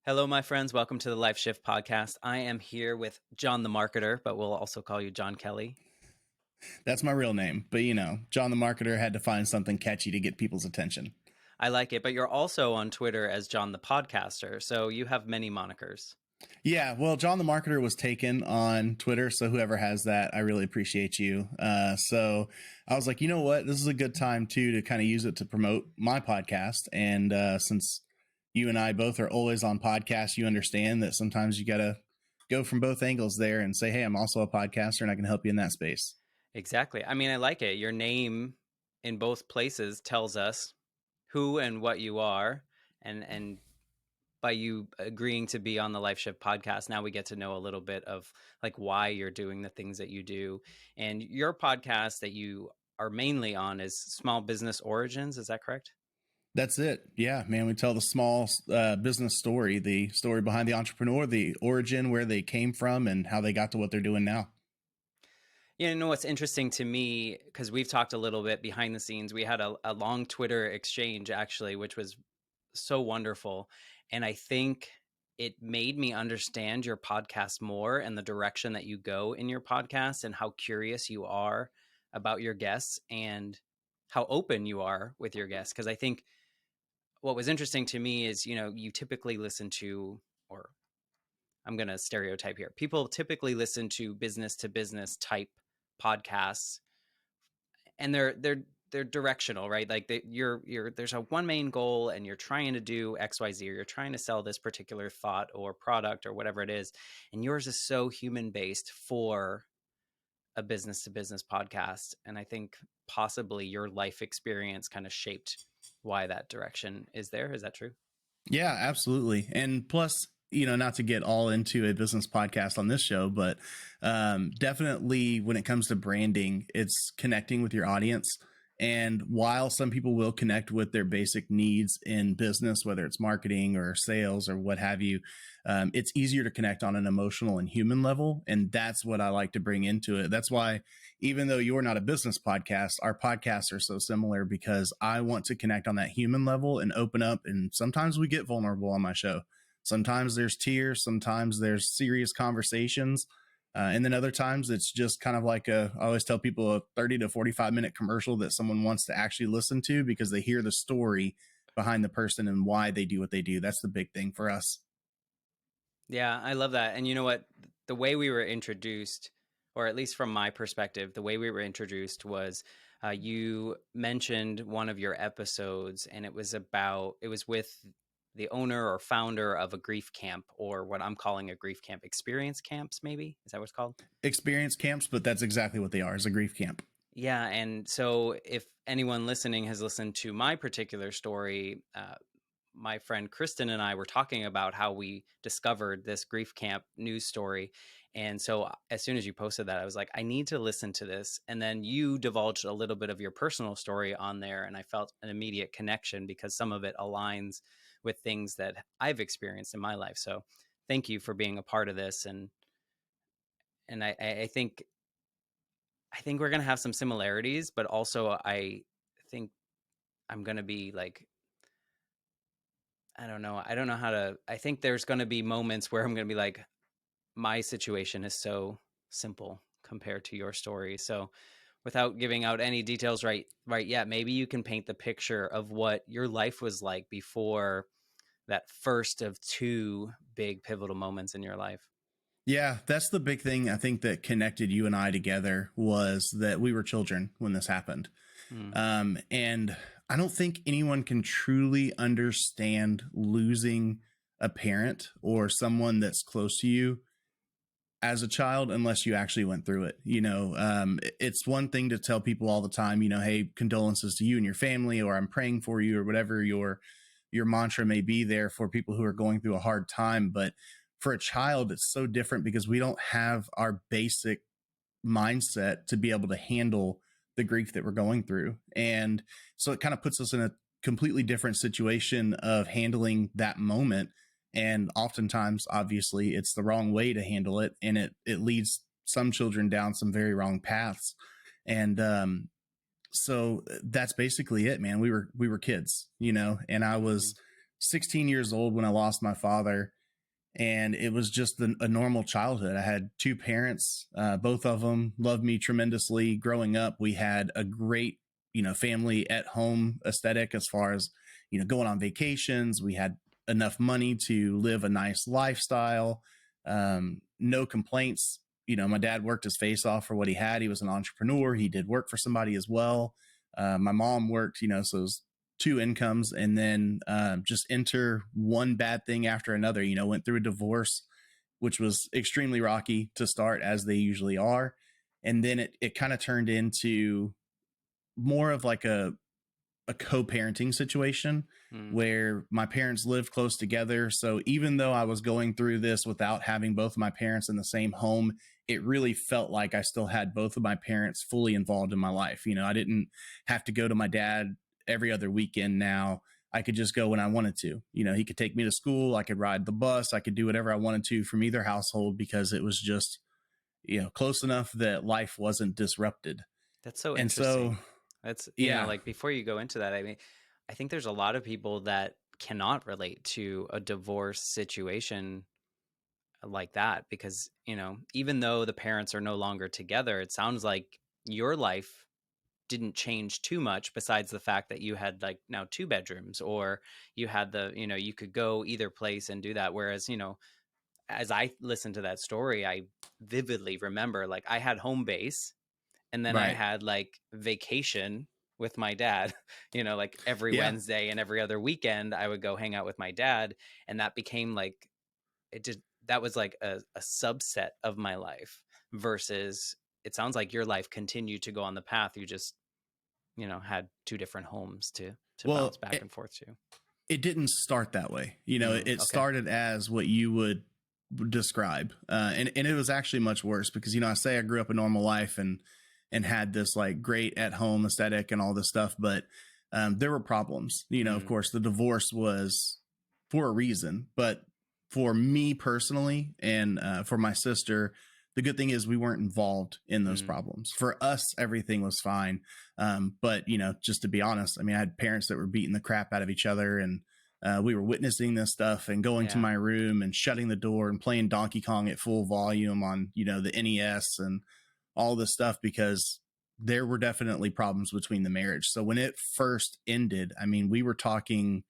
Hello, my friends. Welcome to the Life Shift podcast. I am here with John the Marketer, but we'll also call you John Kelley. That's my real name. But, John the Marketer had to find something catchy to get people's attention. I like it, but you're also on Twitter as John the Podcaster, so you have many monikers. Yeah, well, John the Marketer was taken on Twitter, so whoever has that, I really appreciate you. So I was like, you know what? This is a good time, too, to kind of use it to promote my podcast. And since you and I both are always on podcasts, you understand that sometimes you got to go from both angles there and say, hey, I'm also a podcaster and I can help you in that space. Exactly. I mean, I like it. Your name in both places tells us who and what you are, and by you agreeing to be on the Life Shift podcast, now we get to know a little bit of like why you're doing the things that you do. And your podcast that you are mainly on is Small Business Origins. Is that correct? That's it. Yeah, man. We tell the small business story, the story behind the entrepreneur, the origin, where they came from, and how they got to what they're doing now. You know what's interesting to me, because we've talked a little bit behind the scenes. We had a long Twitter exchange actually, which was so wonderful. And I think it made me understand your podcast more and the direction that you go in your podcast and how curious you are about your guests and how open you are with your guests. Because I think what was interesting to me is, you typically listen to, or I'm going to stereotype here, people typically listen to business type podcasts, and they're directional, right? Like you're there's a one main goal and you're trying to do XYZ, or you're trying to sell this particular thought or product or whatever it is. And yours is so human based for a business to business podcast. And I think possibly your life experience kind of shaped why that direction is there. Is that true? Yeah, absolutely. And plus, not to get all into a business podcast on this show, but definitely when it comes to branding, it's connecting with your audience. And while some people will connect with their basic needs in business, whether it's marketing or sales or what have you, it's easier to connect on an emotional and human level. And that's what I like to bring into it. That's why, even though you're not a business podcast, our podcasts are so similar, because I want to connect on that human level and open up. And sometimes we get vulnerable on my show. Sometimes there's tears, sometimes there's serious conversations. And then other times it's just kind of like I always tell people, a 30 to 45-minute commercial that someone wants to actually listen to because they hear the story behind the person and why they do what they do. That's the big thing for us. Yeah, I love that. And you know what? The way we were introduced, or at least from my perspective, the way we were introduced was you mentioned one of your episodes, and it was with the owner or founder of a grief camp, or what I'm calling a grief camp, experience camps, maybe? Is that what it's called? Experience camps, but that's exactly what they are, is a grief camp. Yeah. And so if anyone listening has listened to my particular story, my friend Kristen and I were talking about how we discovered this grief camp news story. And so as soon as you posted that, I was like, I need to listen to this. And then you divulged a little bit of your personal story on there. And I felt an immediate connection because some of it aligns with things that I've experienced in my life. So thank you for being a part of this. And I think we're going to have some similarities, but also I think I'm going to be like, I don't know. I don't know how to. I think there's going to be moments where I'm going to be like, my situation is so simple compared to your story. So, without giving out any details right yet, maybe you can paint the picture of what your life was like before that first of two big pivotal moments in your life. Yeah, that's the big thing I think that connected you and I together, was that we were children when this happened. Hmm. And I don't think anyone can truly understand losing a parent or someone that's close to you as a child unless you actually went through it. It's one thing to tell people all the time, hey, condolences to you and your family, or I'm praying for you, or whatever your mantra may be there for people who are going through a hard time. But for a child, it's so different because we don't have our basic mindset to be able to handle the grief that we're going through. And so it kind of puts us in a completely different situation of handling that moment. And oftentimes, obviously, it's the wrong way to handle it. And it leads some children down some very wrong paths. And so that's basically it, man. We were kids, and I was 16 years old when I lost my father. and it was just a normal childhood. I had two parents, both of them loved me tremendously. Growing up, we had a great, family at home aesthetic as far as, going on vacations. We had enough money to live a nice lifestyle. No complaints. My dad worked his face off for what he had. He was an entrepreneur. He did work for somebody as well. My mom worked, so it was two incomes, and then just enter one bad thing after another. Went through a divorce, which was extremely rocky to start, as they usually are. And then it kind of turned into more of like a co-parenting situation Mm, where my parents lived close together. So even though I was going through this without having both of my parents in the same home, it really felt like I still had both of my parents fully involved in my life. I didn't have to go to my dad every other weekend now. I could just go when I wanted to. He could take me to school, I could ride the bus, I could do whatever I wanted to from either household, because it was just, close enough that life wasn't disrupted. that's so And so, interesting. That's, yeah, like, before you go into that, I mean, I think there's a lot of people that cannot relate to a divorce situation like that because, even though the parents are no longer together, it sounds like your life didn't change too much besides the fact that you had like now two bedrooms, or you had you could go either place and do that. Whereas, as I listened to that story, I vividly remember like I had home base, and then I right. had like vacation with my dad, like every Yeah. Wednesday and every other weekend I would go hang out with my dad. And that became like, that was like a subset of my life versus it sounds like your life continued to go on the path. You just, had two different homes to bounce Well, back and forth to. it didn't start that way. It Okay. started as what you would describe, and it was actually much worse because I say I grew up a normal life and had this like great at home aesthetic and all this stuff, but there were problems. Of Mm, course, the divorce was for a reason, but for me personally and for my sister, the good thing is we weren't involved in those mm, problems. For us, everything was fine. But just to be honest, I mean, I had parents that were beating the crap out of each other, and we were witnessing this stuff and going to yeah. my room and shutting the door and playing Donkey Kong at full volume on, the NES and all this stuff, because there were definitely problems between the marriage. So when it first ended, I mean, we were talking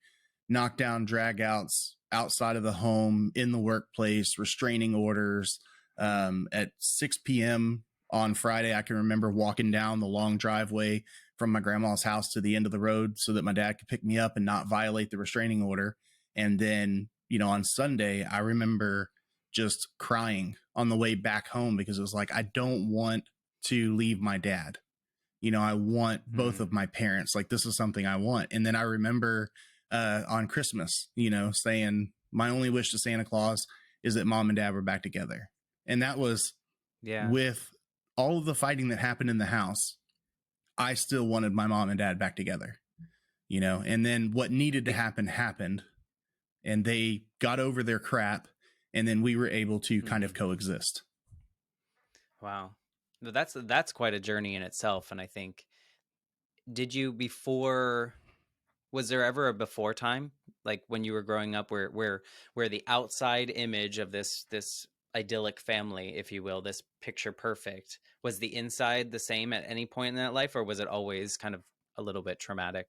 knockdown dragouts outside of the home, in the workplace, restraining orders. Mm, At 6 p.m. on Friday, I can remember walking down the long driveway from my grandma's house to the end of the road so that my dad could pick me up and not violate the restraining order. And then, on Sunday, I remember just crying on the way back home because it was like, I don't want to leave my dad. I want both mm, of my parents. Like, this is something I want. And then I remember on Christmas, saying my only wish to Santa Claus is that mom and dad were back together. And that was yeah. with all of the fighting that happened in the house. I still wanted my mom and dad back together, and then what needed to Be- happen happened, and they got over their crap. And then we were able to kind of mhm. coexist. Wow. But that's quite a journey in itself. And I think, did you before was there ever a before time, like when you were growing up, where the outside image of this idyllic family, if you will, this picture perfect, was the inside the same at any point in that life, or was it always kind of a little bit traumatic?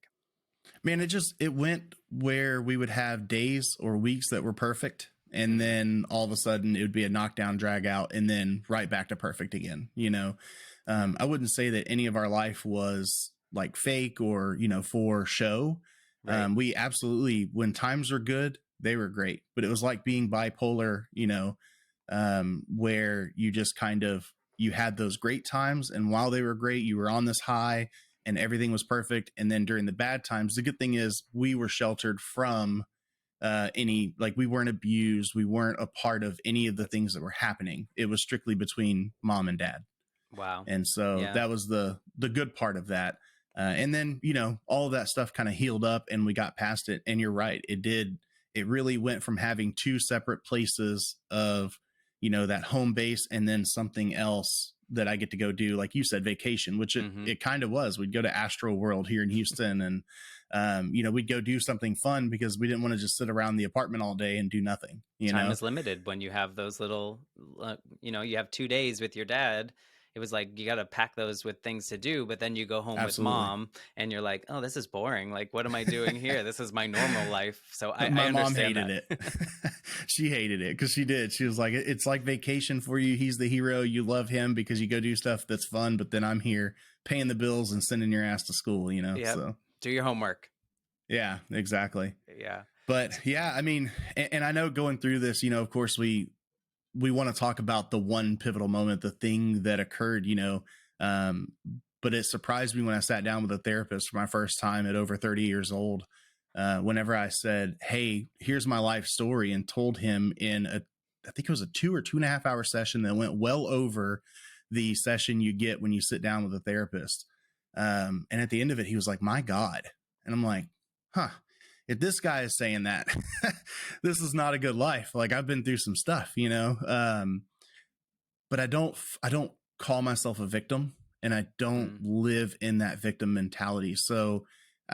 Man, it went where we would have days or weeks that were perfect, and Mm, then all of a sudden it would be a knockdown drag out, and then right back to perfect again. yeah. I wouldn't say that any of our life was like fake or for show. Right. We absolutely, when times were good, they were great, but it was like being bipolar. Where you just kind of, you had those great times, and while they were great, you were on this high and everything was perfect. And then during the bad times, the good thing is we were sheltered from any, like, we weren't abused, we weren't a part of any of the That's things that were happening. It was strictly between mom and dad. wow. And so Yeah. that was the good part of that. And then all of that stuff kind of healed up and we got past it. And you're right, it really went from having two separate places of that home base, and then something else that I get to go do, like you said, vacation, which it Mm-hmm. it kind of was. We'd go to Astro World here in Houston, and we'd go do something fun because we didn't want to just sit around the apartment all day and do nothing, Time is limited when you have those little, you have 2 days with your dad. It was like you got to pack those with things to do, but then you go home with Absolutely. mom and you're like, oh, this is boring. Like, what am I doing here? This is my normal life. So I My mom understand hated that. it. She hated it because she did. She was like, "It's like vacation for you. He's the hero. You love him because you go do stuff that's fun, but then I'm here paying the bills and sending your ass to school." Yep. So Do your homework. yeah, exactly. Yeah. But yeah, I mean, and I know going through this, of course we want to talk about the one pivotal moment, the thing that occurred, um, but it surprised me when I sat down with a therapist for my first time at over 30 years old. Whenever I said, "Hey, here's my life story," and told him I think it was a 2 or 2.5 hour session that went well over the session you get when you sit down with a therapist. And at the end of it, he was like, "My God," and I'm like, "Huh." If this guy is saying that, this is not a good life. Like I've been through some stuff, but I don't call myself a victim, and I don't Mm, live in that victim mentality. So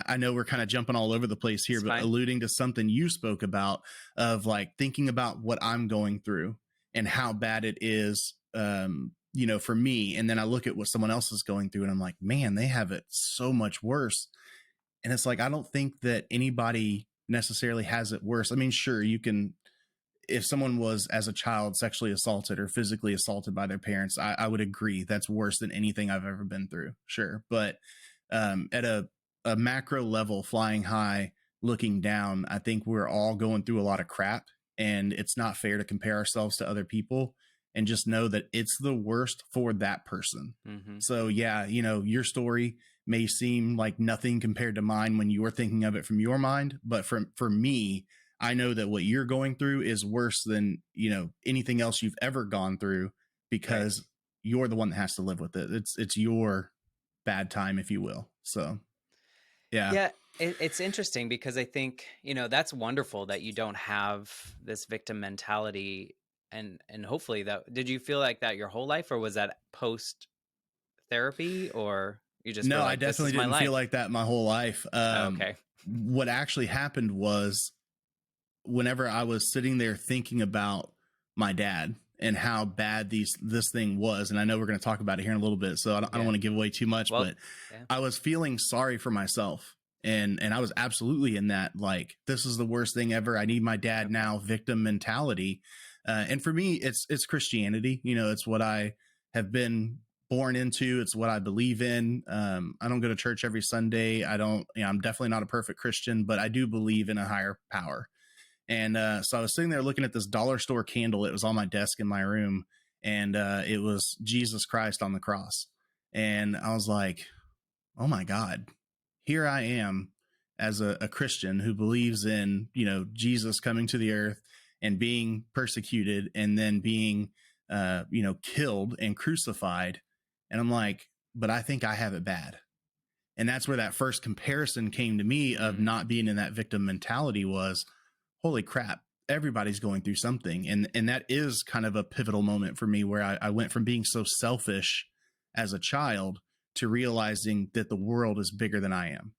I know we're kind of jumping all over the place here, it's but fine. alluding to something you spoke about of like thinking about what I'm going through and how bad it is, for me. And then I look at what someone else is going through and I'm like, man, they have it so much worse. And it's like, I don't think that anybody necessarily has it worse. I mean, sure, you can, if someone was as a child sexually assaulted or physically assaulted by their parents, I would agree that's worse than anything I've ever been through. Sure. But at a macro level, flying high, looking down, I think we're all going through a lot of crap, and it's not fair to compare ourselves to other people and just know that it's the worst for that person. Hmm. So, yeah, your story may seem like nothing compared to mine when you're thinking of it from your mind. But for me, I know that what you're going through is worse than, anything else you've ever gone through Right. because you're the one that has to live with it. It's your bad time, if you will. So, yeah. Yeah, it's interesting because I think, that's wonderful that you don't have this victim mentality, and hopefully that, did you feel like that your whole life, or was that post therapy, or you just were No, I like, this definitely is my didn't feel life? like that my whole life. Oh, okay. What actually happened was whenever I was sitting there thinking about my dad and how bad this thing was, and I know we're going to talk about it here in a little bit, so I don't Yeah. want to give away too much, Well, but yeah. I was feeling sorry for myself, and I was absolutely in that like this is the worst thing ever. I need my dad Yep. now, victim mentality, and for me, it's Christianity. It's what I have been born into. It's what I believe in. I don't go to church every Sunday. I don't. I'm definitely not a perfect Christian, but I do believe in a higher power. And so I was sitting there looking at this dollar store candle. It was on my desk in my room, and it was Jesus Christ on the cross. And I was like, oh my God, here I am as a Christian who believes in, Jesus coming to the earth and being persecuted and then being, killed and crucified. And I'm like, but I think I have it bad. And that's where that first comparison came to me of Mm. not being in that victim mentality was, holy crap, everybody's going through something. And that is kind of a pivotal moment for me where I went from being so selfish as a child to realizing that the world is bigger than I am,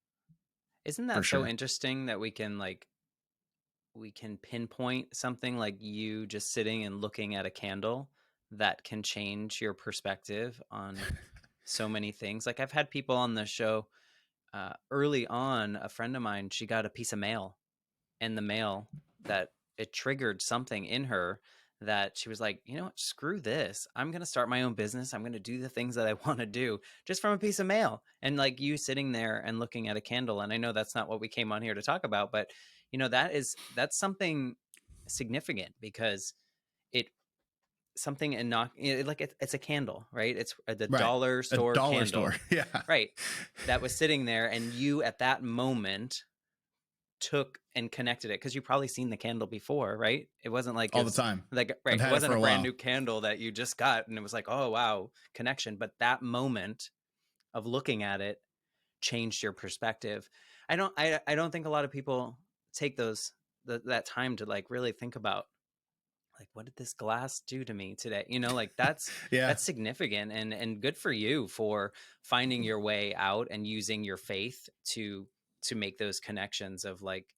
Isn't for that so sure. interesting that we can pinpoint something like you just sitting and looking at a candle that can change your perspective on so many things. Like I've had people on the show, early on. A friend of mine, she got a piece of mail in the mail that it triggered something in her, that she was like, you know what, screw this. I'm going to start my own business. I'm going to do the things that I want to do just from a piece of mail. And like you sitting there and looking at a candle. And I know that's not what we came on here to talk about, but that's something significant because it something and not like it's a candle, right? It's the Right. dollar A store dollar store. candle, Yeah. right? That was sitting there, and you at that moment took and connected it because you probably seen the candle before, right? It wasn't like All the it's time. like, I've right, it had it wasn't for a a brand while. new candle that you just got and it was like, oh wow, connection. But that moment of looking at it changed your perspective. I don't think a lot of people take that time to like really think about, like, what did this glass do to me today? Like Yeah. that's significant, and good for you for finding your way out and using your faith to make those connections of like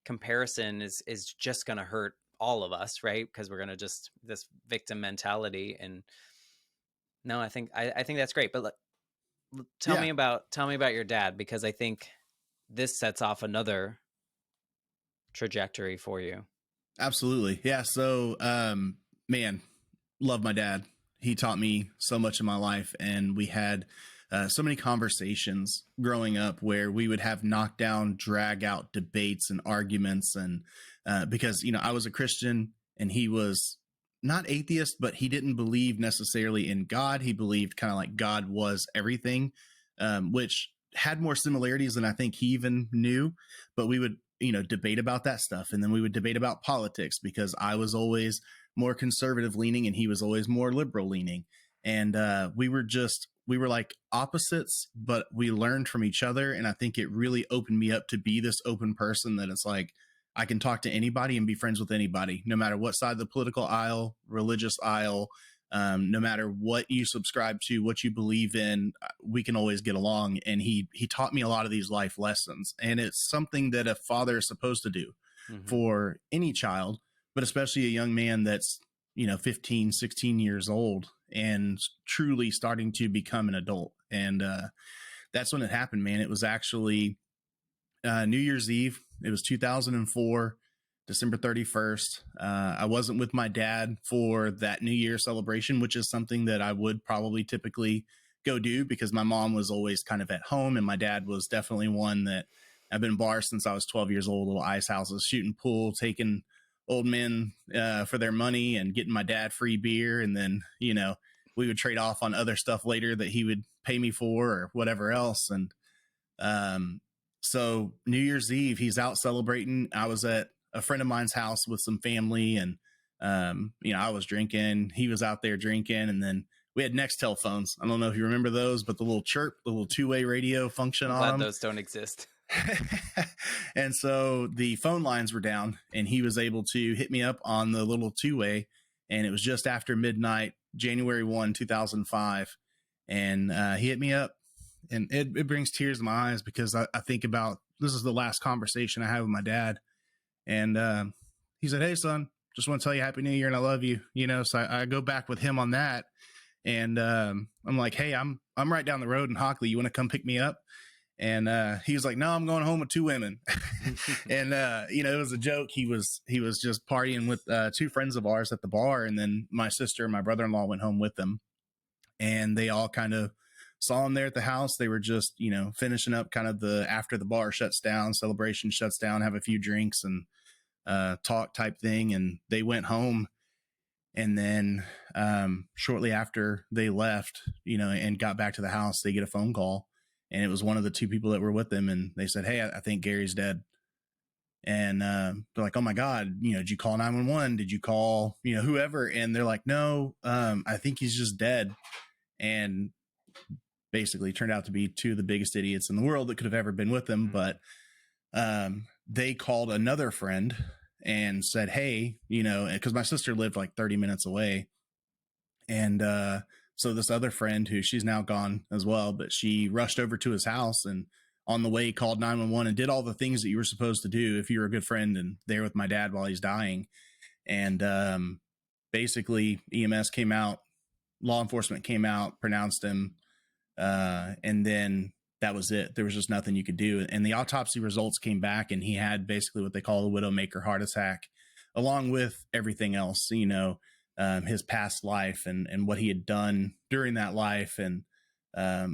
comparison is just going to hurt all of us, right? Because we're going to just this victim mentality. And no, I think that's great. But Yeah, tell me about your dad, because I think this sets off another trajectory for you. absolutely. Yeah. So, man, love my dad. He taught me so much in my life, and we had so many conversations growing up where we would have knockdown, drag out debates and arguments. And because, I was a Christian and he was not atheist, but he didn't believe necessarily in God. He believed kind of like God was everything, which had more similarities than I think he even knew. But we would, debate about that stuff. And then we would debate about politics because I was always more conservative leaning and he was always more liberal leaning. And we were like opposites, but we learned from each other. And I think it really opened me up to be this open person that it's like I can talk to anybody and be friends with anybody, no matter what side of the political aisle, religious aisle, no matter what you subscribe to, what you believe in, we can always get along. And he taught me a lot of these life lessons, and it's something that a father is supposed to do Mm-hmm. for any child, but especially a young man that's 15, 16 years old and truly starting to become an adult. And that's when it happened, man. It was actually New Year's Eve. It was 2004, December 31st. I wasn't with my dad for that New Year celebration, which is something that I would probably typically go do because my mom was always kind of at home, and my dad was definitely one that I've been bars since I was 12 years old, little ice houses, shooting pool, taking old men for their money and getting my dad free beer. And then, we would trade off on other stuff later that he would pay me for or whatever else. And um, so New Year's Eve, he's out celebrating. I was at a friend of mine's house with some family, and I was drinking. He was out there drinking, and then we had Nextel phones. I don't know if you remember those, but the little chirp, the little two-way radio function I'm on glad them. those don't exist. And so the phone lines were down, and he was able to hit me up on the little two-way, and it was just after midnight, January 2005, and he hit me up, and it brings tears to my eyes because I think about this is the last conversation I had with my dad, and he said, "Hey, son, just want to tell you Happy New Year and I love you." So I go back with him on that, and I'm like, "Hey, I'm right down the road in Hockley. You want to come pick me up?" And he was like, "No, I'm going home with two women." And it was a joke. He was just partying with two friends of ours at the bar, and then my sister and my brother-in-law went home with them, and they all kind of saw him there at the house. They were just finishing up kind of the after the bar shuts down, celebration shuts down, have a few drinks and talk type thing, and they went home. And then shortly after they left, and got back to the house, they get a phone call, and it was one of the two people that were with them, and they said, "Hey, I think Gary's dead." And they're like, "Oh my God, did you call 911? Did you call whoever?" And they're like, "No, I think he's just dead." And basically turned out to be two of the biggest idiots in the world that could have ever been with them. Mm. But they called another friend and said, "Hey, because my sister lived like 30 minutes away." And so this other friend, who she's now gone as well, but she rushed over to his house and on the way called 911 and did all the things that you were supposed to do if you were a good friend and there with my dad while he's dying. And basically EMS came out, law enforcement came out, pronounced him, and then that was it. There was just nothing you could do. And the autopsy results came back, and he had basically what they call a widowmaker heart attack, along with everything else, his past life and what he had done during that life, and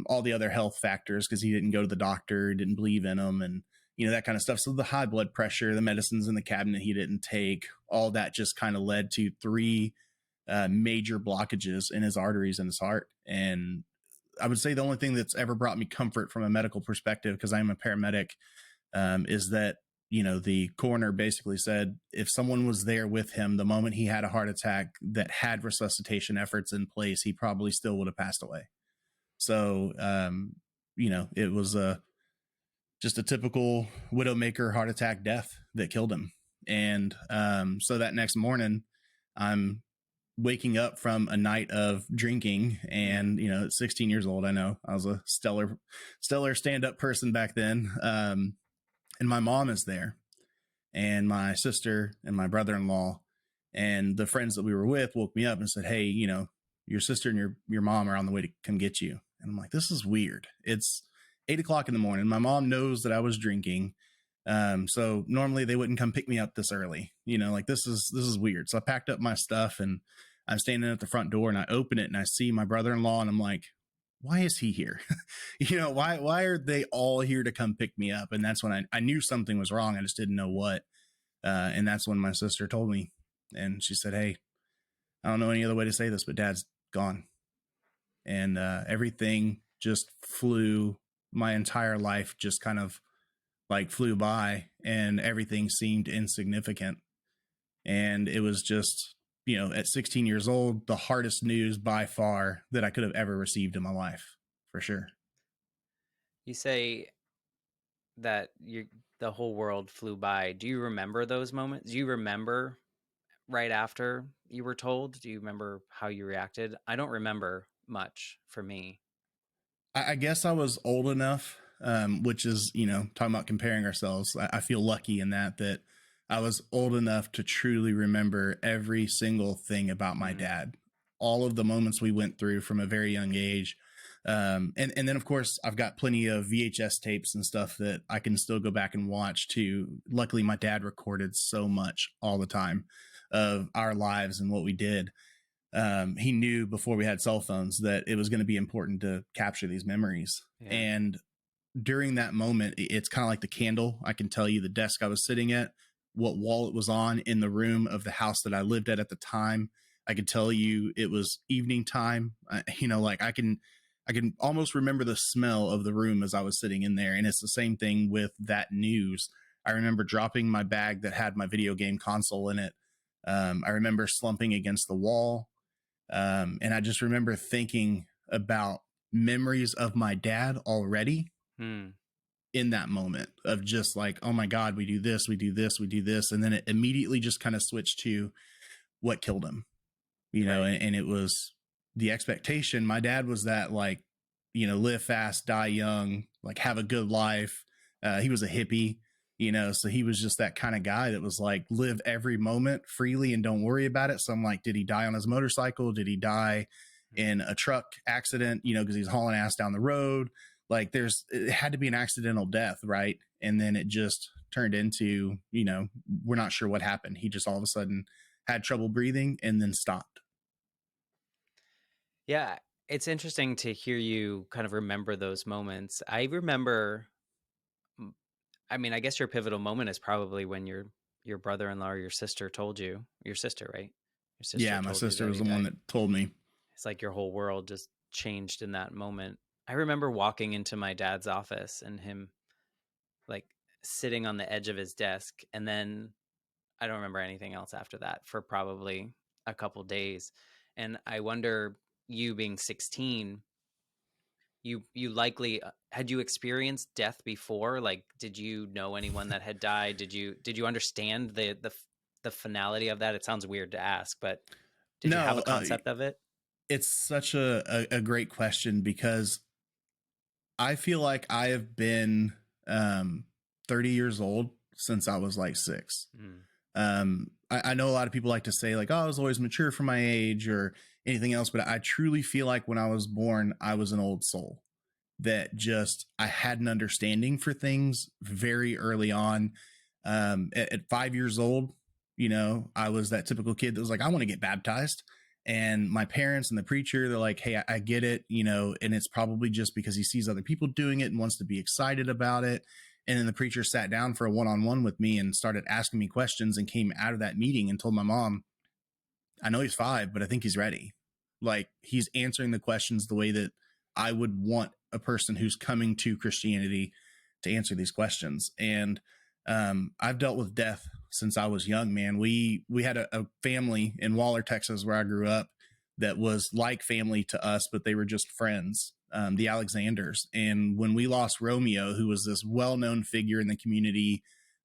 all the other health factors, because he didn't go to the doctor, didn't believe in him, and that kind of stuff. So the high blood pressure, the medicines in the cabinet he didn't take, all that just kind of led to three major blockages in his arteries and his heart. And I would say the only thing that's ever brought me comfort from a medical perspective, because I'm a paramedic, is that, the coroner basically said if someone was there with him the moment he had a heart attack that had resuscitation efforts in place, he probably still would have passed away. So, it was just a typical widowmaker heart attack death that killed him. And so that next morning, I'm waking up from a night of drinking. Mm. And at 16 years old, I know I was a stellar stand-up person back then. And my mom is there, and my sister and my brother-in-law and the friends that we were with woke me up and said, hey, your sister and your mom are on the way to come get you. And I'm like, this is weird. It's 8 o'clock in the morning. My mom knows that I was drinking. So normally they wouldn't come pick me up this early, like this is weird. So I packed up my stuff, and I'm standing at the front door, and I open it and I see my brother-in-law, and I'm like, why is he here? Why are they all here to come pick me up? And that's when I knew something was wrong. I just didn't know what. And that's when my sister told me, and she said, hey, I don't know any other way to say this, but dad's gone. And everything just flew. My entire life just kind of like flew by, and everything seemed insignificant. And it was just, at 16 years old, the hardest news by far that I could have ever received in my life, for sure. You say that the whole world flew by. Do you remember those moments? Do you remember right after you were told? Do you remember how you reacted? I don't remember much for me. I guess I was old enough, which is, talking about comparing ourselves. I feel lucky in that I was old enough to truly remember every single thing about my Mm, dad, all of the moments we went through from a very young age. And then of course I've got plenty of VHS tapes and stuff that I can still go back and watch too. Luckily, my dad recorded so much all the time of our lives and what we did. He knew before we had cell phones that it was going to be important to capture these memories. yeah. And during that moment, it's kind of like the candle. I can tell you the desk I was sitting at, what wall it was on in the room of the house that I lived at the time. I could tell you it was evening time. Like I can almost remember the smell of the room as I was sitting in there. And it's the same thing with that news. I remember dropping my bag that had my video game console in it. I remember slumping against the wall. And I just remember thinking about memories of my dad already Hmm. in that moment of just like, oh my God, we do this, we do this, we do this. And then it immediately just kind of switched to what killed him, Right. and it was the expectation. My dad was that, like, live fast, die young, like have a good life. He was a hippie, so he was just that kind of guy that was like, live every moment freely and don't worry about it. So I'm like, did he die on his motorcycle? Did he die Mm. in a truck accident? Because he's hauling ass down the road. Like, it had to be an accidental death, right? And then it just turned into, we're not sure what happened. He just all of a sudden had trouble breathing and then stopped. Yeah. It's interesting to hear you kind of remember those moments. I remember, mm, I mean, I guess your pivotal moment is probably when your brother-in-law or your sister, right? Your sister Yeah, my told you sister that was he the one died. that told me. It's like your whole world just changed in that moment. I remember walking into my dad's office and him like sitting on the edge of his desk, and then I don't remember anything else after that for probably a couple days. And I wonder, you being 16, you likely had you experienced death before? Like, did you know anyone that had died? Did you understand the finality of that? It sounds weird to ask, but did you have No, a concept of it? it's such a great question, because I feel like I have been 30 years old since I was like 6. Mm, I know a lot of people like to say, like, oh, I was always mature for my age or anything else, but I truly feel like when I was born, I was an old soul that just, I had an understanding for things very early on. At 5 years old, I was that typical kid that was like, I want to get baptized. And my parents and the preacher, they're like, hey, I get it, and it's probably just because he sees other people doing it and wants to be excited about it. And then the preacher sat down for a one-on-one with me and started asking me questions, and came out of that meeting and told my mom, I know he's 5, but I think he's ready. Like, he's answering the questions the way that I would want a person who's coming to Christianity to answer these questions. And I've dealt with death since I was young, man. We had a family in Waller, Texas, where I grew up, that was like family to us, but they were just friends, the Alexanders. And when we lost Romeo, who was this well known figure in the community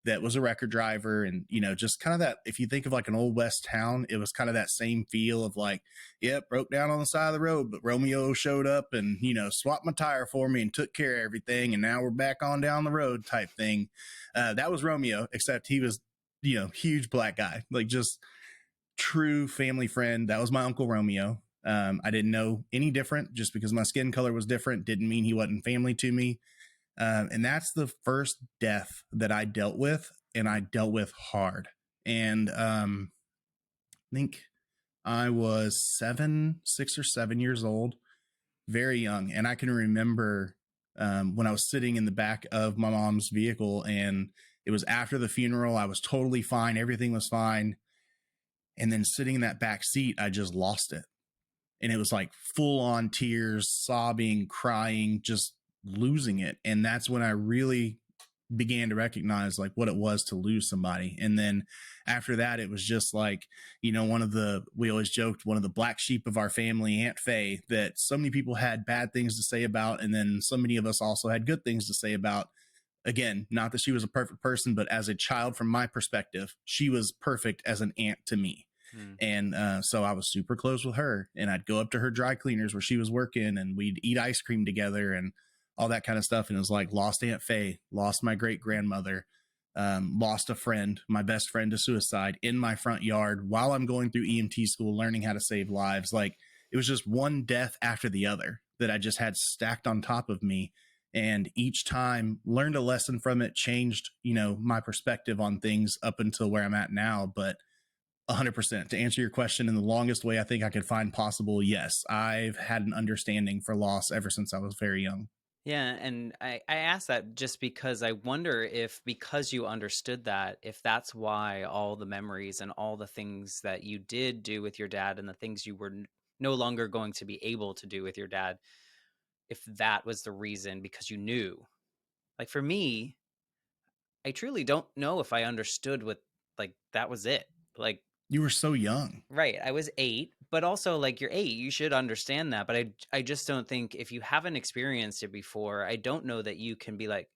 that was a record driver. And, just kind of that, if you think of like an old West town, it was kind of that same feel of like, yep, broke down on the side of the road, but Romeo showed up and, swapped my tire for me and took care of everything. And now we're back on down the road type thing. That was Romeo, except he was, huge black guy, like just true family friend. That was my Uncle Romeo. I didn't know any different. Just because my skin color was different didn't mean he wasn't family to me. And that's the first death that I dealt with, and I dealt with hard. And I think I was 6 or 7 years old, very young. And I can remember when I was sitting in the back of my mom's vehicle, and it was after the funeral. I was totally fine. Everything was fine. And then sitting in that back seat, I just lost it. And it was like full on tears, sobbing, crying, just losing it. And that's when I really began to recognize like what it was to lose somebody. And then after that, it was just like, we always joked, one of the black sheep of our family, Aunt Faye, that so many people had bad things to say about. And then so many of us also had good things to say about. Again, not that she was a perfect person, but as a child, from my perspective, she was perfect as an aunt to me. Mm. And so I was super close with her, and I'd go up to her dry cleaners where she was working, and we'd eat ice cream together and all that kind of stuff. And it was like lost Aunt Faye, lost my great grandmother, lost a friend, my best friend, to suicide in my front yard while I'm going through EMT school, learning how to save lives. Like it was just one death after the other that I just had stacked on top of me. And each time learned a lesson from it, changed, my perspective on things up until where I'm at now. But 100%. To answer your question in the longest way I think I could find possible, yes, I've had an understanding for loss ever since I was very young. Yeah, and I ask that just because I wonder if, because you understood that, if that's why all the memories and all the things that you did do with your dad and the things you were no longer going to be able to do with your dad, if that was the reason, because you knew. Like for me, I truly don't know if I understood what, like, that was it. Like, You were so young. right, I was 8, but also, like, you're 8, you should understand that, but I just don't think, if you haven't experienced it before, I don't know that you can be like,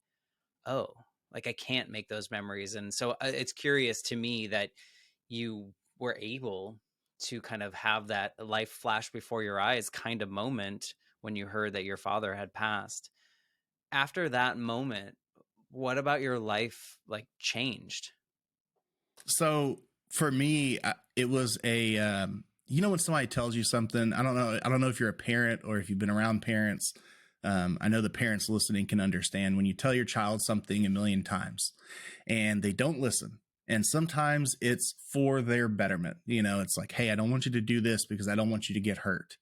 "Oh, like, I can't make those memories," and so, it's curious to me that you were able to kind of have that life flash before your eyes kind of moment when you heard that your father had passed. After that moment, what about your life, like, changed? So for me, it was when somebody tells you something, I don't know if you're a parent or if you've been around parents. I know the parents listening can understand when you tell your child something a million times and they don't listen. And sometimes it's for their betterment. It's like, hey, I don't want you to do this because I don't want you to get hurt.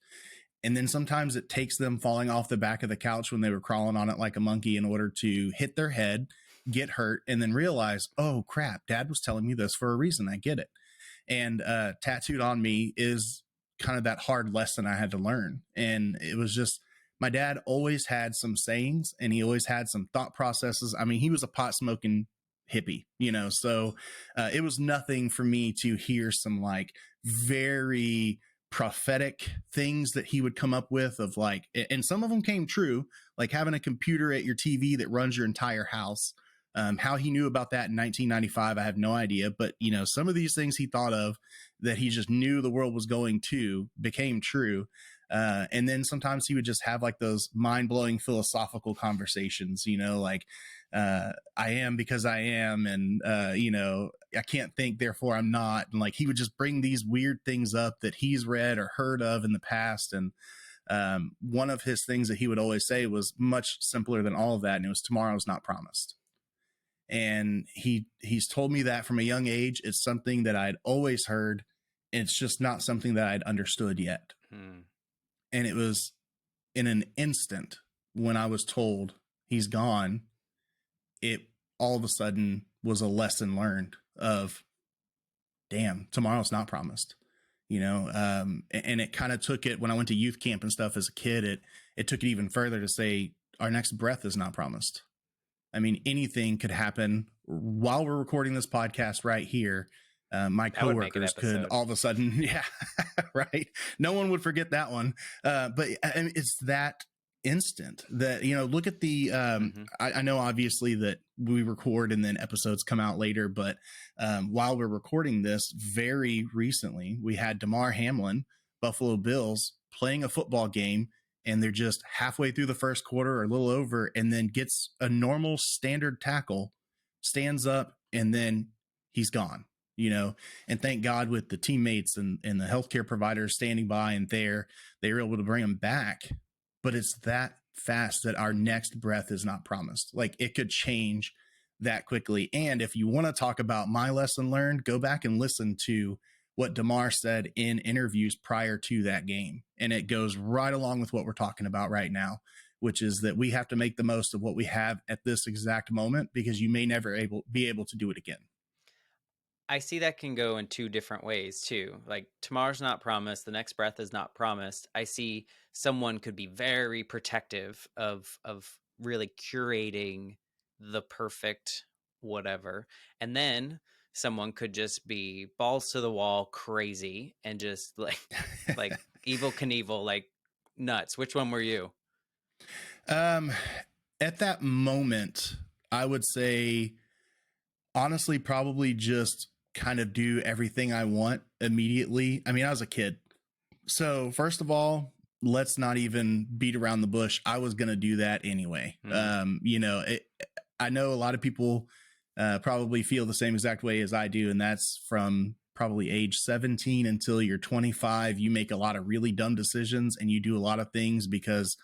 And then sometimes it takes them falling off the back of the couch when they were crawling on it like a monkey in order to hit their head, get hurt, and then realize, oh crap, dad was telling me this for a reason. I get it. And tattooed on me is kind of that hard lesson I had to learn. And it was just, my dad always had some sayings and he always had some thought processes. I mean, he was a pot smoking hippie, so it was nothing for me to hear some like very prophetic things that he would come up with of like, and some of them came true, like having a computer at your TV that runs your entire house. How he knew about that in 1995, I have no idea. But, some of these things he thought of that he just knew the world was going to became true. And then sometimes he would just have like those mind blowing philosophical conversations, like, I am because I am. And, I can't think, therefore I'm not. And like, he would just bring these weird things up that he's read or heard of in the past. And one of his things that he would always say was much simpler than all of that. And it was, tomorrow's not promised. And he's told me that from a young age. It's something that I'd always heard. And it's just not something that I'd understood yet. Hmm. And it was in an instant when I was told he's gone, it all of a sudden was a lesson learned of, damn, tomorrow's not promised. And it kind of took it when I went to youth camp and stuff as a kid, it took it even further to say our next breath is not promised. I mean, anything could happen while we're recording this podcast right here. My That would make an coworkers could episode. all of a sudden, yeah, right. No one would forget that one. But I mean, it's that instant. That, look at the Hmm. I know obviously that we record and then episodes come out later, but while we're recording this, very recently we had Damar Hamlin, Buffalo Bills, playing a football game, and they're just halfway through the first quarter or a little over, and then gets a normal standard tackle, stands up, and then he's gone. And thank God, with the teammates and the healthcare providers standing by and there, they were able to bring him back. But it's that fast that our next breath is not promised. Like, it could change that quickly. And if you want to talk about my lesson learned, go back and listen to what Damar said in interviews prior to that game. And it goes right along with what we're talking about right now, which is that we have to make the most of what we have at this exact moment, because you may never be able to do it again. I see that can go in two different ways too. Like tomorrow's not promised, the next breath is not promised. I see someone could be very protective of really curating the perfect whatever. And then someone could just be balls to the wall crazy and just like evil Knievel, like nuts. Which one were you? um, at that moment, I would say, honestly, probably just kind of do everything I want immediately. I mean, I was a kid. So, first of all, let's not even beat around the bush. I was going to do that anyway. Hmm. I know a lot of people probably feel the same exact way as I do. And that's from probably age 17 until you're 25. You make a lot of really dumb decisions and you do a lot of things because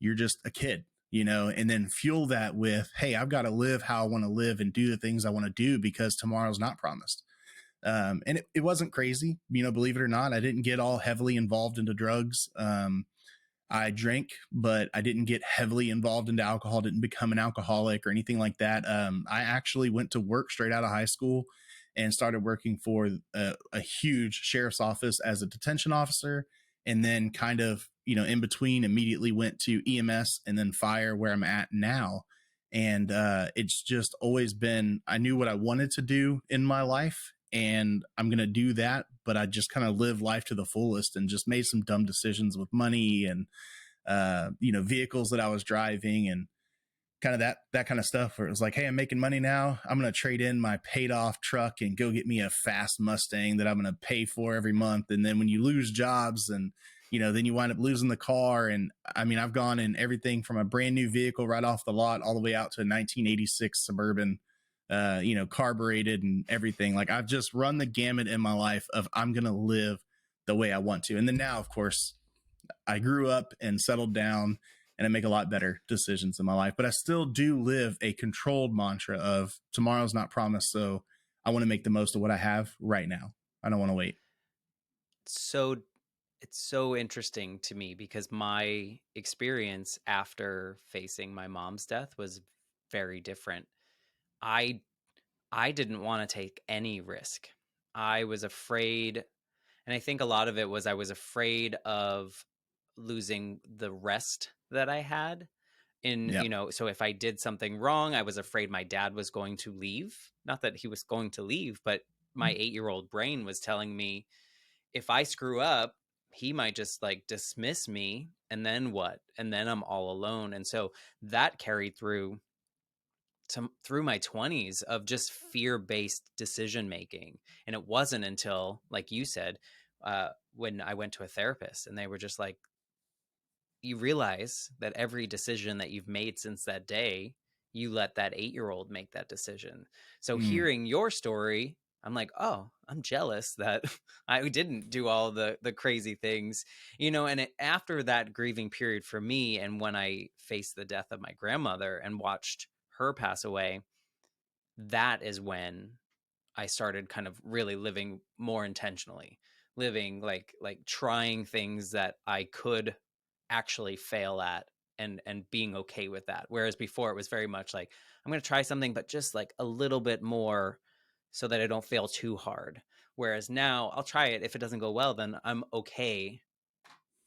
you're just a kid, and then fuel that with, hey, I've got to live how I want to live and do the things I want to do because tomorrow's not promised. And it wasn't crazy, believe it or not. I didn't get all heavily involved into drugs. I drank, but I didn't get heavily involved into alcohol, didn't become an alcoholic or anything like that. I actually went to work straight out of high school and started working for a huge sheriff's office as a detention officer. And then kind of, in between, immediately went to EMS and then fire, where I'm at now. And it's just always been, I knew what I wanted to do in my life, and I'm going to do that. But I just kind of lived life to the fullest and just made some dumb decisions with money and vehicles that I was driving, and kind of that kind of stuff, where it was like, hey, I'm making money now. I'm going to trade in my paid off truck and go get me a fast Mustang that I'm going to pay for every month. And then when you lose jobs, and then you wind up losing the car. And I mean, I've gone in everything from a brand new vehicle right off the lot all the way out to a 1986 Suburban, carbureted and everything. Like, I've just run the gamut in my life of, I'm going to live the way I want to. And then now, of course, I grew up and settled down, and I make a lot better decisions in my life. But I still do live a controlled mantra of, tomorrow's not promised. So I want to make the most of what I have right now. I don't want to wait. So it's so interesting to me because my experience after facing my mom's death was very different. I I didn't want to take any risk. I was afraid, and I think a lot of it was I was afraid of losing the rest that I had in, Yep. so if I did something wrong, I was afraid my dad was going to leave. Not that he was going to leave, but my 8-year-old brain was telling me if I screw up, he might just like dismiss me, and then what? And then I'm all alone. And so that carried through my 20s of just fear-based decision making. And it wasn't until, like you said, when I went to a therapist and they were just like, you realize that every decision that you've made since that day, you let that 8-year-old make that decision. So Mm. hearing your story, I'm like, oh, I'm jealous that I didn't do all the crazy things, and after that grieving period for me, and when I faced the death of my grandmother and watched her pass away, that is when I started kind of really living more intentionally, living like trying things that I could actually fail at, and being okay with that. Whereas before it was very much like, I'm going to try something but just like a little bit more so that I don't fail too hard. Whereas now I'll try it, if it doesn't go well then I'm okay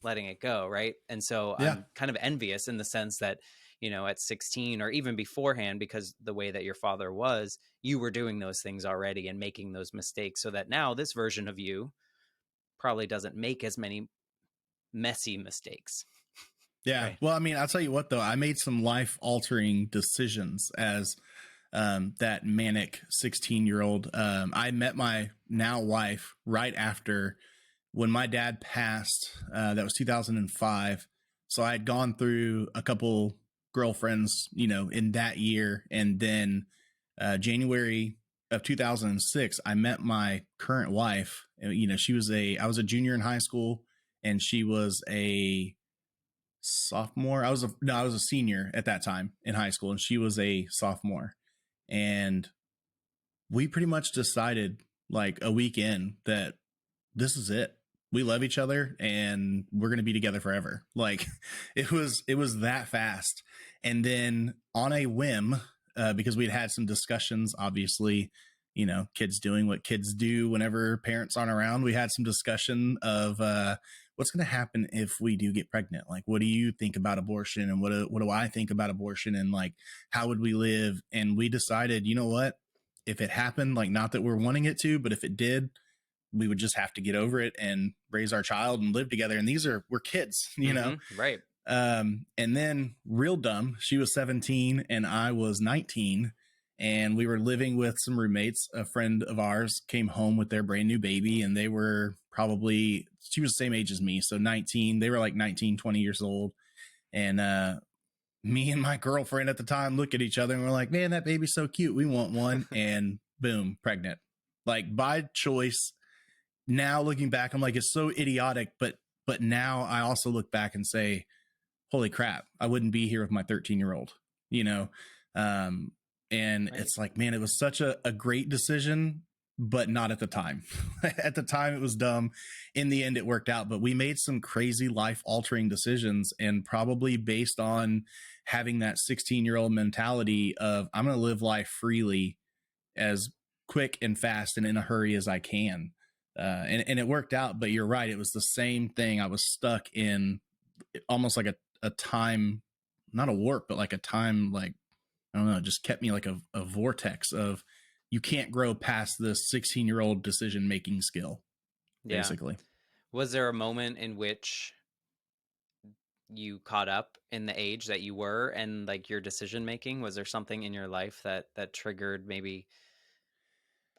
letting it go, right? And so Yeah. I'm kind of envious in the sense that, at 16 or even beforehand, because the way that your father was, you were doing those things already and making those mistakes, so that now this version of you probably doesn't make as many messy mistakes. Yeah. Right. Well, I mean, I'll tell you what, though, I made some life altering decisions as that manic 16-year-old. I met my now wife right after when my dad passed. That was 2005. So I had gone through a couple girlfriends, in that year. And then January of 2006, I met my current wife. I was a junior in high school and she was a sophomore. I was a senior at that time in high school and she was a sophomore. And we pretty much decided like a week in that this is it. We love each other and we're going to be together forever. Like it was that fast. And then on a whim, because we'd had some discussions, obviously, kids doing what kids do whenever parents aren't around. We had some discussion of what's going to happen if we do get pregnant. Like, what do you think about abortion, and what do I think about abortion, and like, how would we live? And we decided, you know what? If it happened, like, not that we're wanting it to, but if it did, we would just have to get over it and raise our child and live together. And we're kids, Right. And then real dumb, she was 17 and I was 19, and we were living with some roommates. A friend of ours came home with their brand new baby, and she was the same age as me. So 19, they were like 19, 20 years old. And, me and my girlfriend at the time look at each other and we're like, man, that baby's so cute. We want one. And boom, pregnant. Like by choice. Now looking back, I'm like, it's so idiotic, but now I also look back and say, holy crap, I wouldn't be here with my 13-year-old, you know? Um, and Right. it's like, man, it was such a great decision, but not at the time. At the time, it was dumb. In the end, it worked out, but we made some crazy life altering decisions, and probably based on having that 16-year-old mentality of I'm going to live life freely as quick and fast and in a hurry as I can. And it worked out, but you're right. It was the same thing. I was stuck in almost like a time, not a warp, but like a time, like, I don't know, just kept me like a vortex of you can't grow past this 16-year-old decision making skill, Yeah. basically. Was there a moment in which you caught up in the age that you were and like your decision making? Was there something in your life that triggered maybe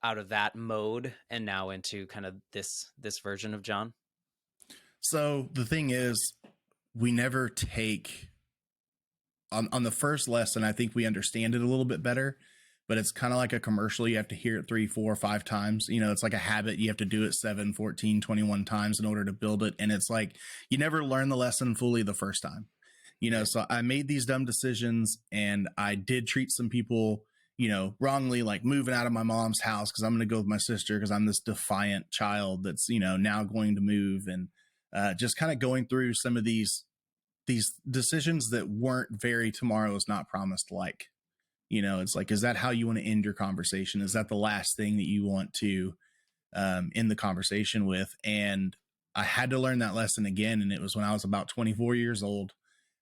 out of that mode and now into kind of this version of John? So the thing is, we never take on the first lesson. I think we understand it a little bit better, but it's kind of like a commercial. You have to hear it 3, 4, 5 times. It's like a habit. You have to do it 7, 14, 21 times in order to build it. And it's like, you never learn the lesson fully the first time, Right. so I made these dumb decisions, and I did treat some people, wrongly, like moving out of my mom's house because I'm going to go with my sister because I'm this defiant child that's, now going to move. And just kind of going through some of these decisions that weren't very tomorrow is not promised. Like, it's like, is that how you want to end your conversation? Is that the last thing that you want to end the conversation with? And I had to learn that lesson again. And it was when I was about 24 years old.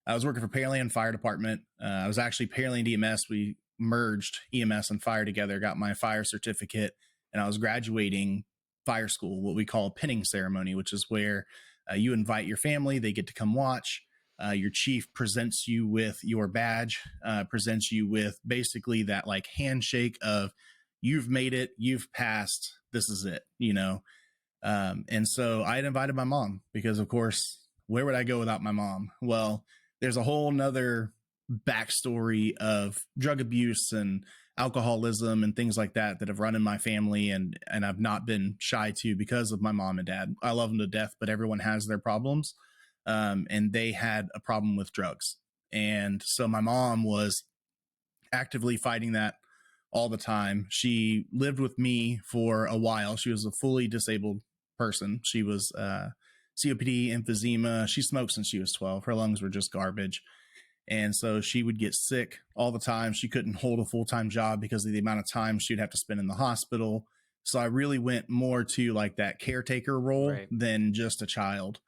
I was working for Pearland Fire Department. I was actually Pearland EMS. We merged EMS and fire together, got my fire certificate, and I was graduating fire school, what we call a pinning ceremony, which is where you invite your family, they get to come watch. Your chief presents you with your badge, presents you with basically that like handshake of you've made it, you've passed, this is it. And so I had invited my mom because, of course, where would I go without my mom? Well, there's a whole nother backstory of drug abuse and alcoholism and things like that have run in my family, and I've not been shy to because of my mom and dad. I love them to death, but everyone has their problems. And they had a problem with drugs. And so my mom was actively fighting that all the time. She lived with me for a while. She was a fully disabled person. She was COPD, emphysema. She smoked since she was 12. Her lungs were just garbage. And so she would get sick all the time. She couldn't hold a full-time job because of the amount of time she'd have to spend in the hospital. So I really went more to like that caretaker role Right. than just a child.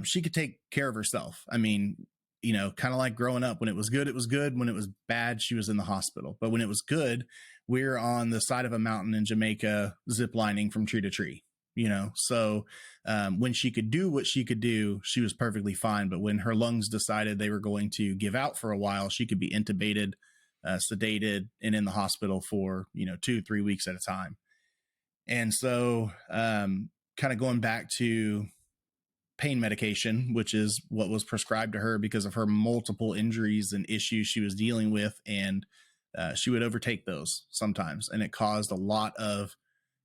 She could take care of herself. I mean, kind of like growing up. When it was good, it was good. When it was bad, she was in the hospital. But when it was good, we're on the side of a mountain in Jamaica, zip lining from tree to tree. So when she could do what she could do, she was perfectly fine. But when her lungs decided they were going to give out for a while, she could be intubated, sedated, and in the hospital for 2-3 weeks at a time. And so, kind of going back to pain medication, which is what was prescribed to her because of her multiple injuries and issues she was dealing with. And she would overtake those sometimes. And it caused a lot of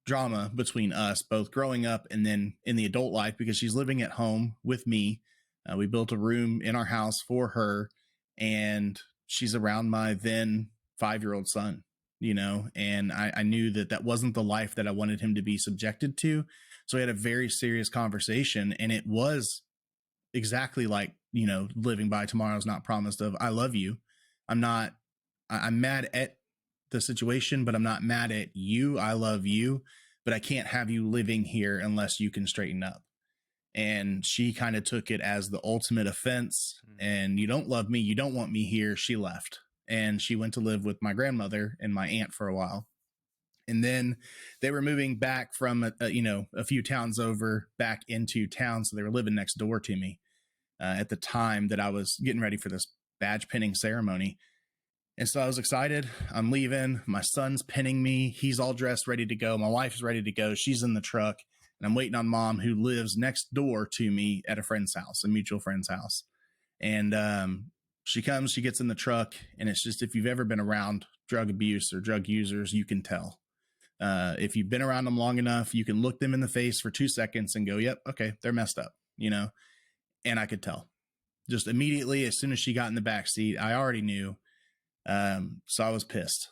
drama between us, both growing up and then in the adult life, because she's living at home with me. We built a room in our house for her, and she's around my then 5-year-old son, and I knew that that wasn't the life that I wanted him to be subjected to. So we had a very serious conversation, and it was exactly like, living by tomorrow's not promised of, I love you. I'm not, I'm mad at the situation, but I'm not mad at you. I love you, but I can't have you living here unless you can straighten up. And she kind of took it as the ultimate offense. Mm. And you don't love me. You don't want me here. She left and she went to live with my grandmother and my aunt for a while. And then they were moving back from, a few towns over back into town. So they were living next door to me at the time that I was getting ready for this badge pinning ceremony. And so I was excited. I'm leaving. My son's pinning me. He's all dressed, ready to go. My wife's ready to go. She's in the truck. And I'm waiting on mom, who lives next door to me at a friend's house, a mutual friend's house. And she comes, she gets in the truck. And it's just, if you've ever been around drug abuse or drug users, you can tell. If you've been around them long enough, you can look them in the face for 2 seconds and go, yep, okay, they're messed up, And I could tell just immediately as soon as she got in the back seat. I already knew. So I was pissed.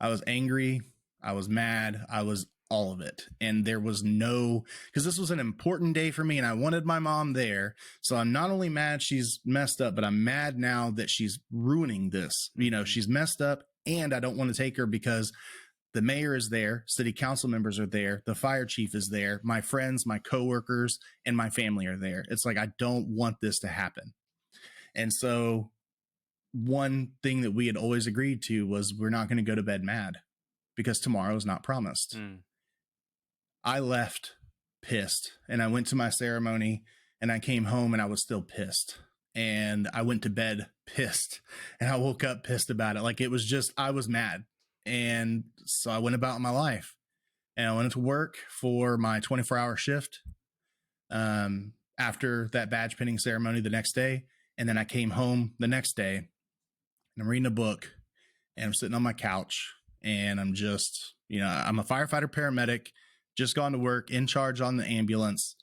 I was angry. I was mad. I was all of it. And there was because this was an important day for me and I wanted my mom there. So I'm not only mad she's messed up, but I'm mad now that she's ruining this. She's messed up and I don't want to take her because the mayor is there. City council members are there. The fire chief is there. My friends, my coworkers, and my family are there. It's like, I don't want this to happen. And so one thing that we had always agreed to was we're not going to go to bed mad because tomorrow is not promised. Mm. I left pissed and I went to my ceremony and I came home and I was still pissed. And I went to bed pissed and I woke up pissed about it. Like it was just, I was mad. And so I went about my life and I went to work for my 24-hour shift after that badge pinning ceremony the next day. And then I came home the next day and I'm reading a book and I'm sitting on my couch and I'm just, I'm a firefighter paramedic, just gone to work, in charge on the ambulance,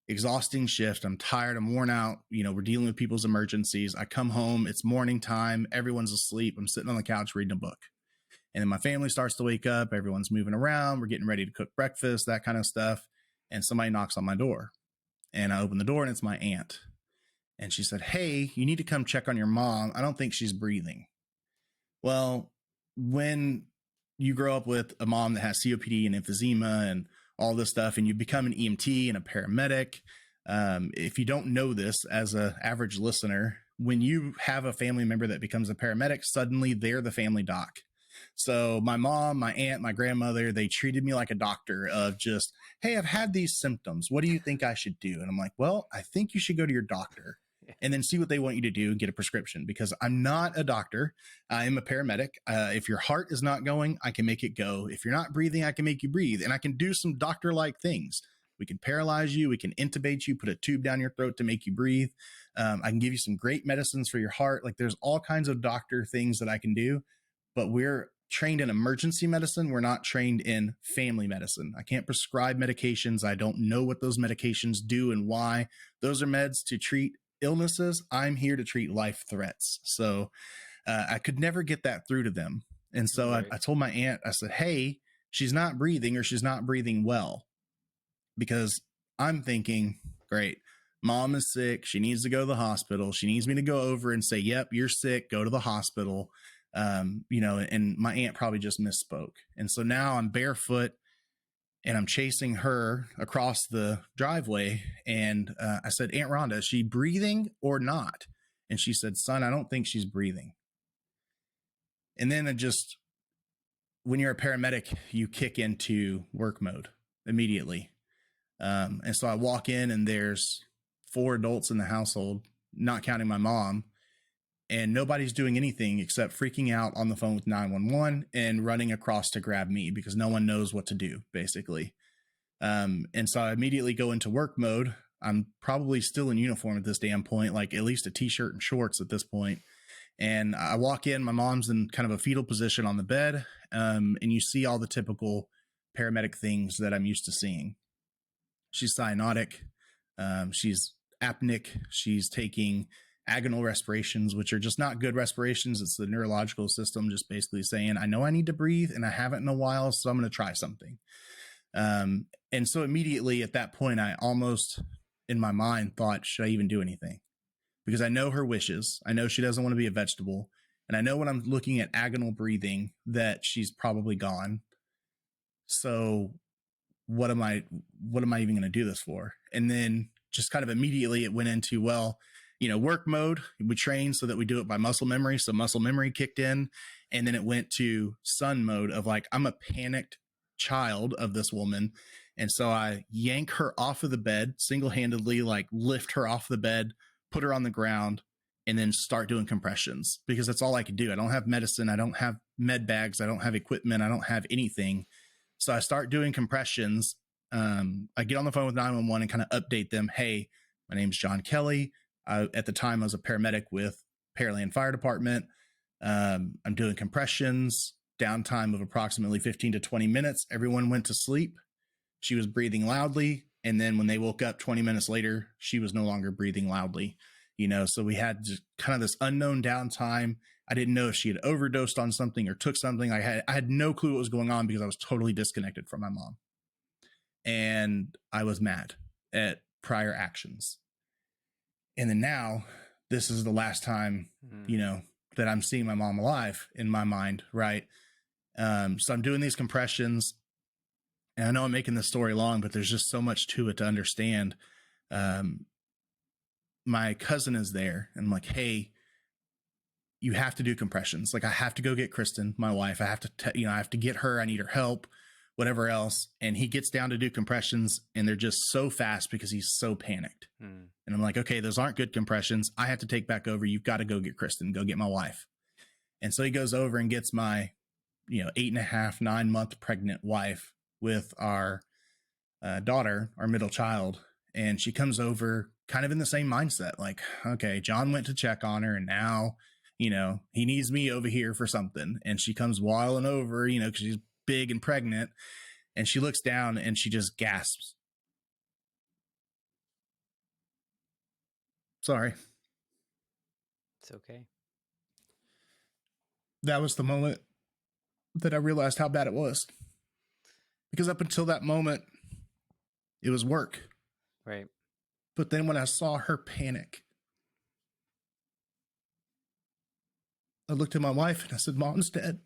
exhausting shift. I'm tired. I'm worn out. We're dealing with people's emergencies. I come home. It's morning time. Everyone's asleep. I'm sitting on the couch reading a book. And then my family starts to wake up. Everyone's moving around. We're getting ready to cook breakfast, that kind of stuff. And somebody knocks on my door. And I open the door and it's my aunt. And she said, "Hey, you need to come check on your mom. I don't think she's breathing." Well, when you grow up with a mom that has COPD and emphysema and all this stuff, and you become an EMT and a paramedic, if you don't know this as an average listener, when you have a family member that becomes a paramedic, suddenly they're the family doc. So my mom, my aunt, my grandmother, they treated me like a doctor of just, "Hey, I've had these symptoms. What do you think I should do?" And I'm like, "Well, I think you should go to your doctor and then see what they want you to do and get a prescription," because I'm not a doctor. I am a paramedic. If your heart is not going, I can make it go. If you're not breathing, I can make you breathe. And I can do some doctor-like things. We can paralyze you. We can intubate you, put a tube down your throat to make you breathe. I can give you some great medicines for your heart. Like there's all kinds of doctor things that I can do, but we're trained in emergency medicine. We're not trained in family medicine. I can't prescribe medications. I don't know what those medications do and why. Those are meds to treat illnesses. I'm here to treat life threats. So I could never get that through to them. And so Right. I told my aunt, I said, "Hey, she's not breathing or she's not breathing well," because I'm thinking, great, mom is sick. She needs to go to the hospital. She needs me to go over and say, "Yep, you're sick. Go to the hospital." And my aunt probably just misspoke. And so now I'm barefoot and I'm chasing her across the driveway. And I said, "Aunt Rhonda, is she breathing or not?" And she said, "Son, I don't think she's breathing." And then when you're a paramedic, you kick into work mode immediately. And so I walk in and there's 4 adults in the household, not counting my mom, and nobody's doing anything except freaking out on the phone with 911 and running across to grab me because no one knows what to do, basically. And so I immediately go into work mode. I'm probably still in uniform at this damn point, like at least a t-shirt and shorts at this point. And I walk in, my mom's in kind of a fetal position on the bed. And you see all the typical paramedic things that I'm used to seeing. She's cyanotic. She's apneic. She's taking agonal respirations, which are just not good respirations. It's the neurological system just basically saying, I know I need to breathe and I haven't in a while, so I'm going to try something. And so immediately at that point, I almost in my mind thought, should I even do anything? Because I know her wishes. I know she doesn't want to be a vegetable. And I know when I'm looking at agonal breathing that she's probably gone. So what am I even going to do this for? And then just kind of immediately it went into, well, work mode. We train so that we do it by muscle memory. So muscle memory kicked in. And then it went to son mode of like, I'm a panicked child of this woman. And so I yank her off of the bed single-handedly, like lift her off the bed, put her on the ground, and then start doing compressions because that's all I could do. I don't have medicine. I don't have med bags. I don't have equipment. I don't have anything. So I start doing compressions. I get on the phone with 911 and kind of update them. Hey, my name's John Kelley. At the time, I was a paramedic with Pearland Fire Department. I'm doing compressions, downtime of approximately 15 to 20 minutes. Everyone went to sleep. She was breathing loudly. And then when they woke up 20 minutes later, she was no longer breathing loudly. So we had kind of this unknown downtime. I didn't know if she had overdosed on something or took something. I had no clue what was going on because I was totally disconnected from my mom. And I was mad at prior actions. And then now this is the last time, that I'm seeing my mom alive in my mind. Right. So I'm doing these compressions and I know I'm making this story long, but there's just so much to it to understand. My cousin is there and I'm like, hey, you have to do compressions. Like I have to go get Kristen, my wife. I have to, I have to get her. I need her help, whatever else. And he gets down to do compressions and they're just so fast because he's so panicked. And I'm like, okay, those aren't good compressions. I have to take back over. You've got to go get Kristen, go get my wife. And so he goes over and gets my, 8.5, 9-month pregnant wife with our daughter, our middle child. And she comes over kind of in the same mindset. Like, okay, John went to check on her and now, he needs me over here for something. And she comes waddling over, because she's big and pregnant. And she looks down and she just gasps. Sorry. It's okay. That was the moment that I realized how bad it was. Because up until that moment, it was work. Right. But then when I saw her panic, I looked at my wife and I said, Mom's dead.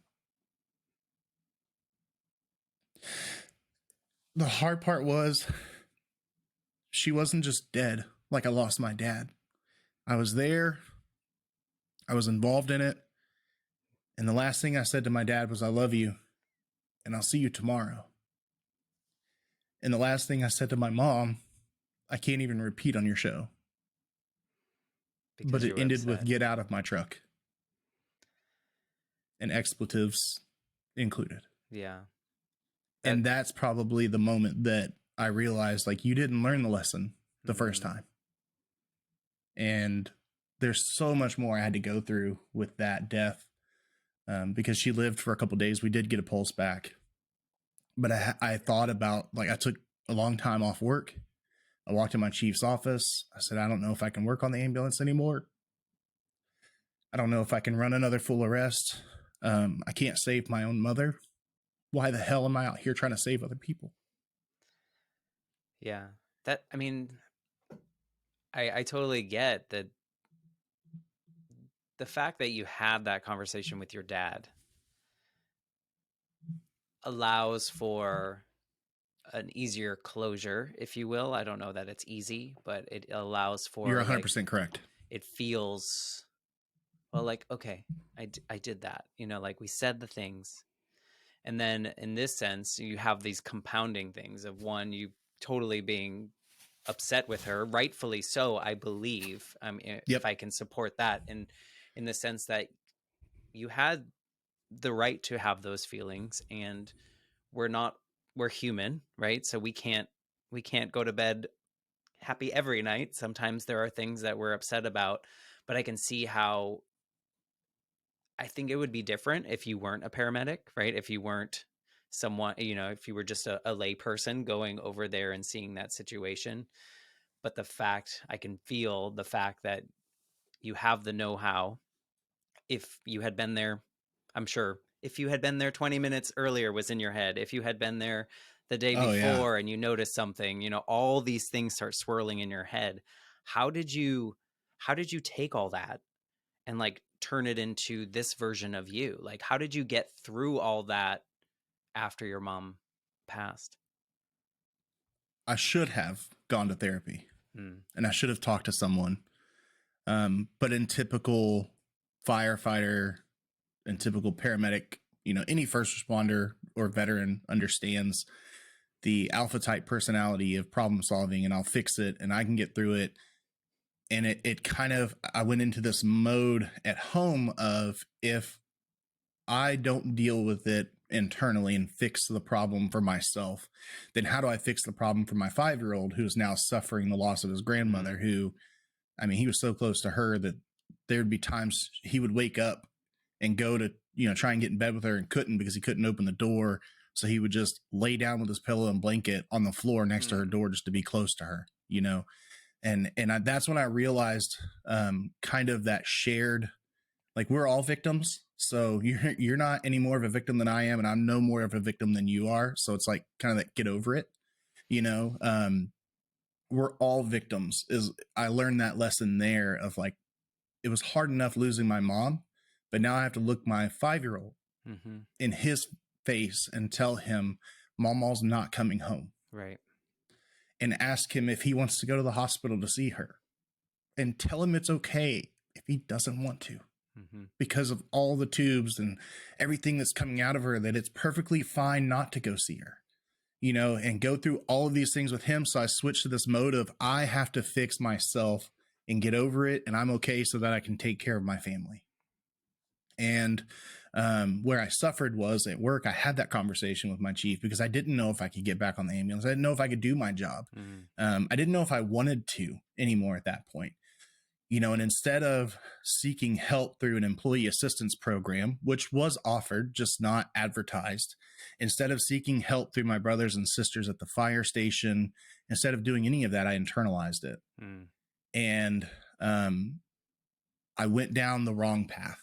The hard part was she wasn't just dead like I lost my dad. I was there. I was involved in it. And the last thing I said to my dad was, I love you and I'll see you tomorrow. And the last thing I said to my mom, I can't even repeat on your show. Because But you it were ended with upset. get out of my truck. And expletives included. Yeah. And that's probably the moment that I realized, like, you didn't learn the lesson the first time. And there's so much more I had to go through with that death because she lived for a couple of days. We did get a pulse back. But I thought about, like, I took a long time off work. I walked in my chief's office. I said, I don't know if I can work on the ambulance anymore. I don't know if I can run another full arrest. I can't save my own mother. Why the hell am I out here trying to save other people? Yeah. I totally get that. The fact that you had that conversation with your dad allows for an easier closure, if you will. I don't know that it's easy, but it allows You're for, like, 100% correct. it feels, well, like, okay, I did that, like we said the things. And then in this sense, you have these compounding things of, one, you totally being upset with her, rightfully so, I believe. If Yep. I can support that, in the sense that you had the right to have those feelings, and we're not we're human, right? So we can't go to bed happy every night. Sometimes there are things that we're upset about, but I can see how I think it would be different if you weren't a paramedic, right? If you weren't someone, if you were just a lay person going over there and seeing that situation. But I can feel the fact that you have the know-how. If you had been there, I'm sure if you had been there 20 minutes earlier was in your head. If you had been there the day Oh yeah. before and you noticed something, all these things start swirling in your head. How did you how did you take all that and like turn it into this version of you? Like how did you get through all that after your mom passed? I should have gone to therapy Mm, and I should have talked to someone. But in typical firefighter and typical paramedic, any first responder or veteran understands the alpha type personality of problem solving, and I'll fix it and I can get through it. And it kind of, I went into this mode at home of, if I don't deal with it internally and fix the problem for myself, then how do I fix the problem for my 5-year old who's now suffering the loss of his mm, grandmother, who, I mean, he was so close to her that there'd be times he would wake up and go to, try and get in bed with her and couldn't because he couldn't open the door. So he would just lay down with his pillow and blanket on the floor next to her mm, door just to be close to her, and that's when I realized, kind of that shared, like, we're all victims. So you're not any more of a victim than I am, and I'm no more of a victim than you are. So it's like kind of that get over it, you know. We're all victims. Is I learned that lesson there of like, it was hard enough losing my mom, but now I have to look my 5-year-old mm-hmm. in his face and tell him Mama's not coming home, Right. and ask him if he wants to go to the hospital to see her, and tell him it's okay if he doesn't want to, Mm-hmm. because of all the tubes and everything that's coming out of her, that it's perfectly fine not to go see her, and go through all of these things with him. So I switched to this mode of, I have to fix myself and get over it, and I'm okay so that I can take care of my family. And where I suffered was at work. I had that conversation with my chief because I didn't know if I could get back on the ambulance. I didn't know if I could do my job. Mm, I didn't know if I wanted to anymore at that point. And instead of seeking help through an employee assistance program, which was offered, just not advertised, instead of seeking help through my brothers and sisters at the fire station, instead of doing any of that, I internalized it. mm, And I went down the wrong path,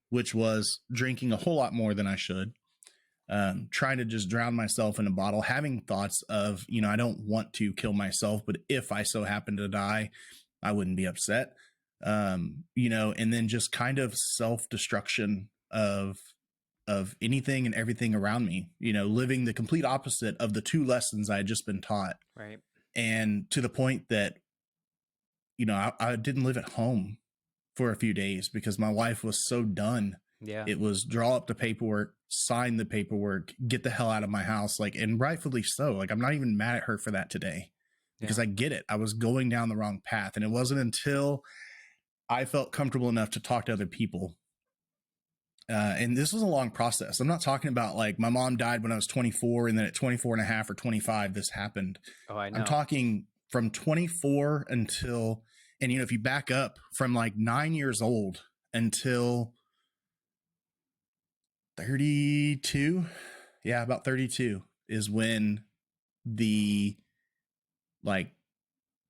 which was drinking a whole lot more than I should, trying to just drown myself in a bottle, having thoughts of, I don't want to kill myself, but if I so happen to die, I wouldn't be upset. And then just kind of self-destruction of anything and everything around me, living the complete opposite of the two lessons I had just been taught. right. And to the point that, I didn't live at home for a few days because my wife was so done. Yeah. It was draw up the paperwork, sign the paperwork, get the hell out of my house. Like, and rightfully so. Like, I'm not even mad at her for that today, because Yeah. I get it. I was going down the wrong path. And it wasn't until I felt comfortable enough to talk to other people. And this was a long process. I'm not talking about like my mom died when I was 24 and then at 24 and a half or 25, this happened. Oh, I I'm know. talking from 24 until, and if you back up from like 9 years old until 32, yeah, about 32 is when the like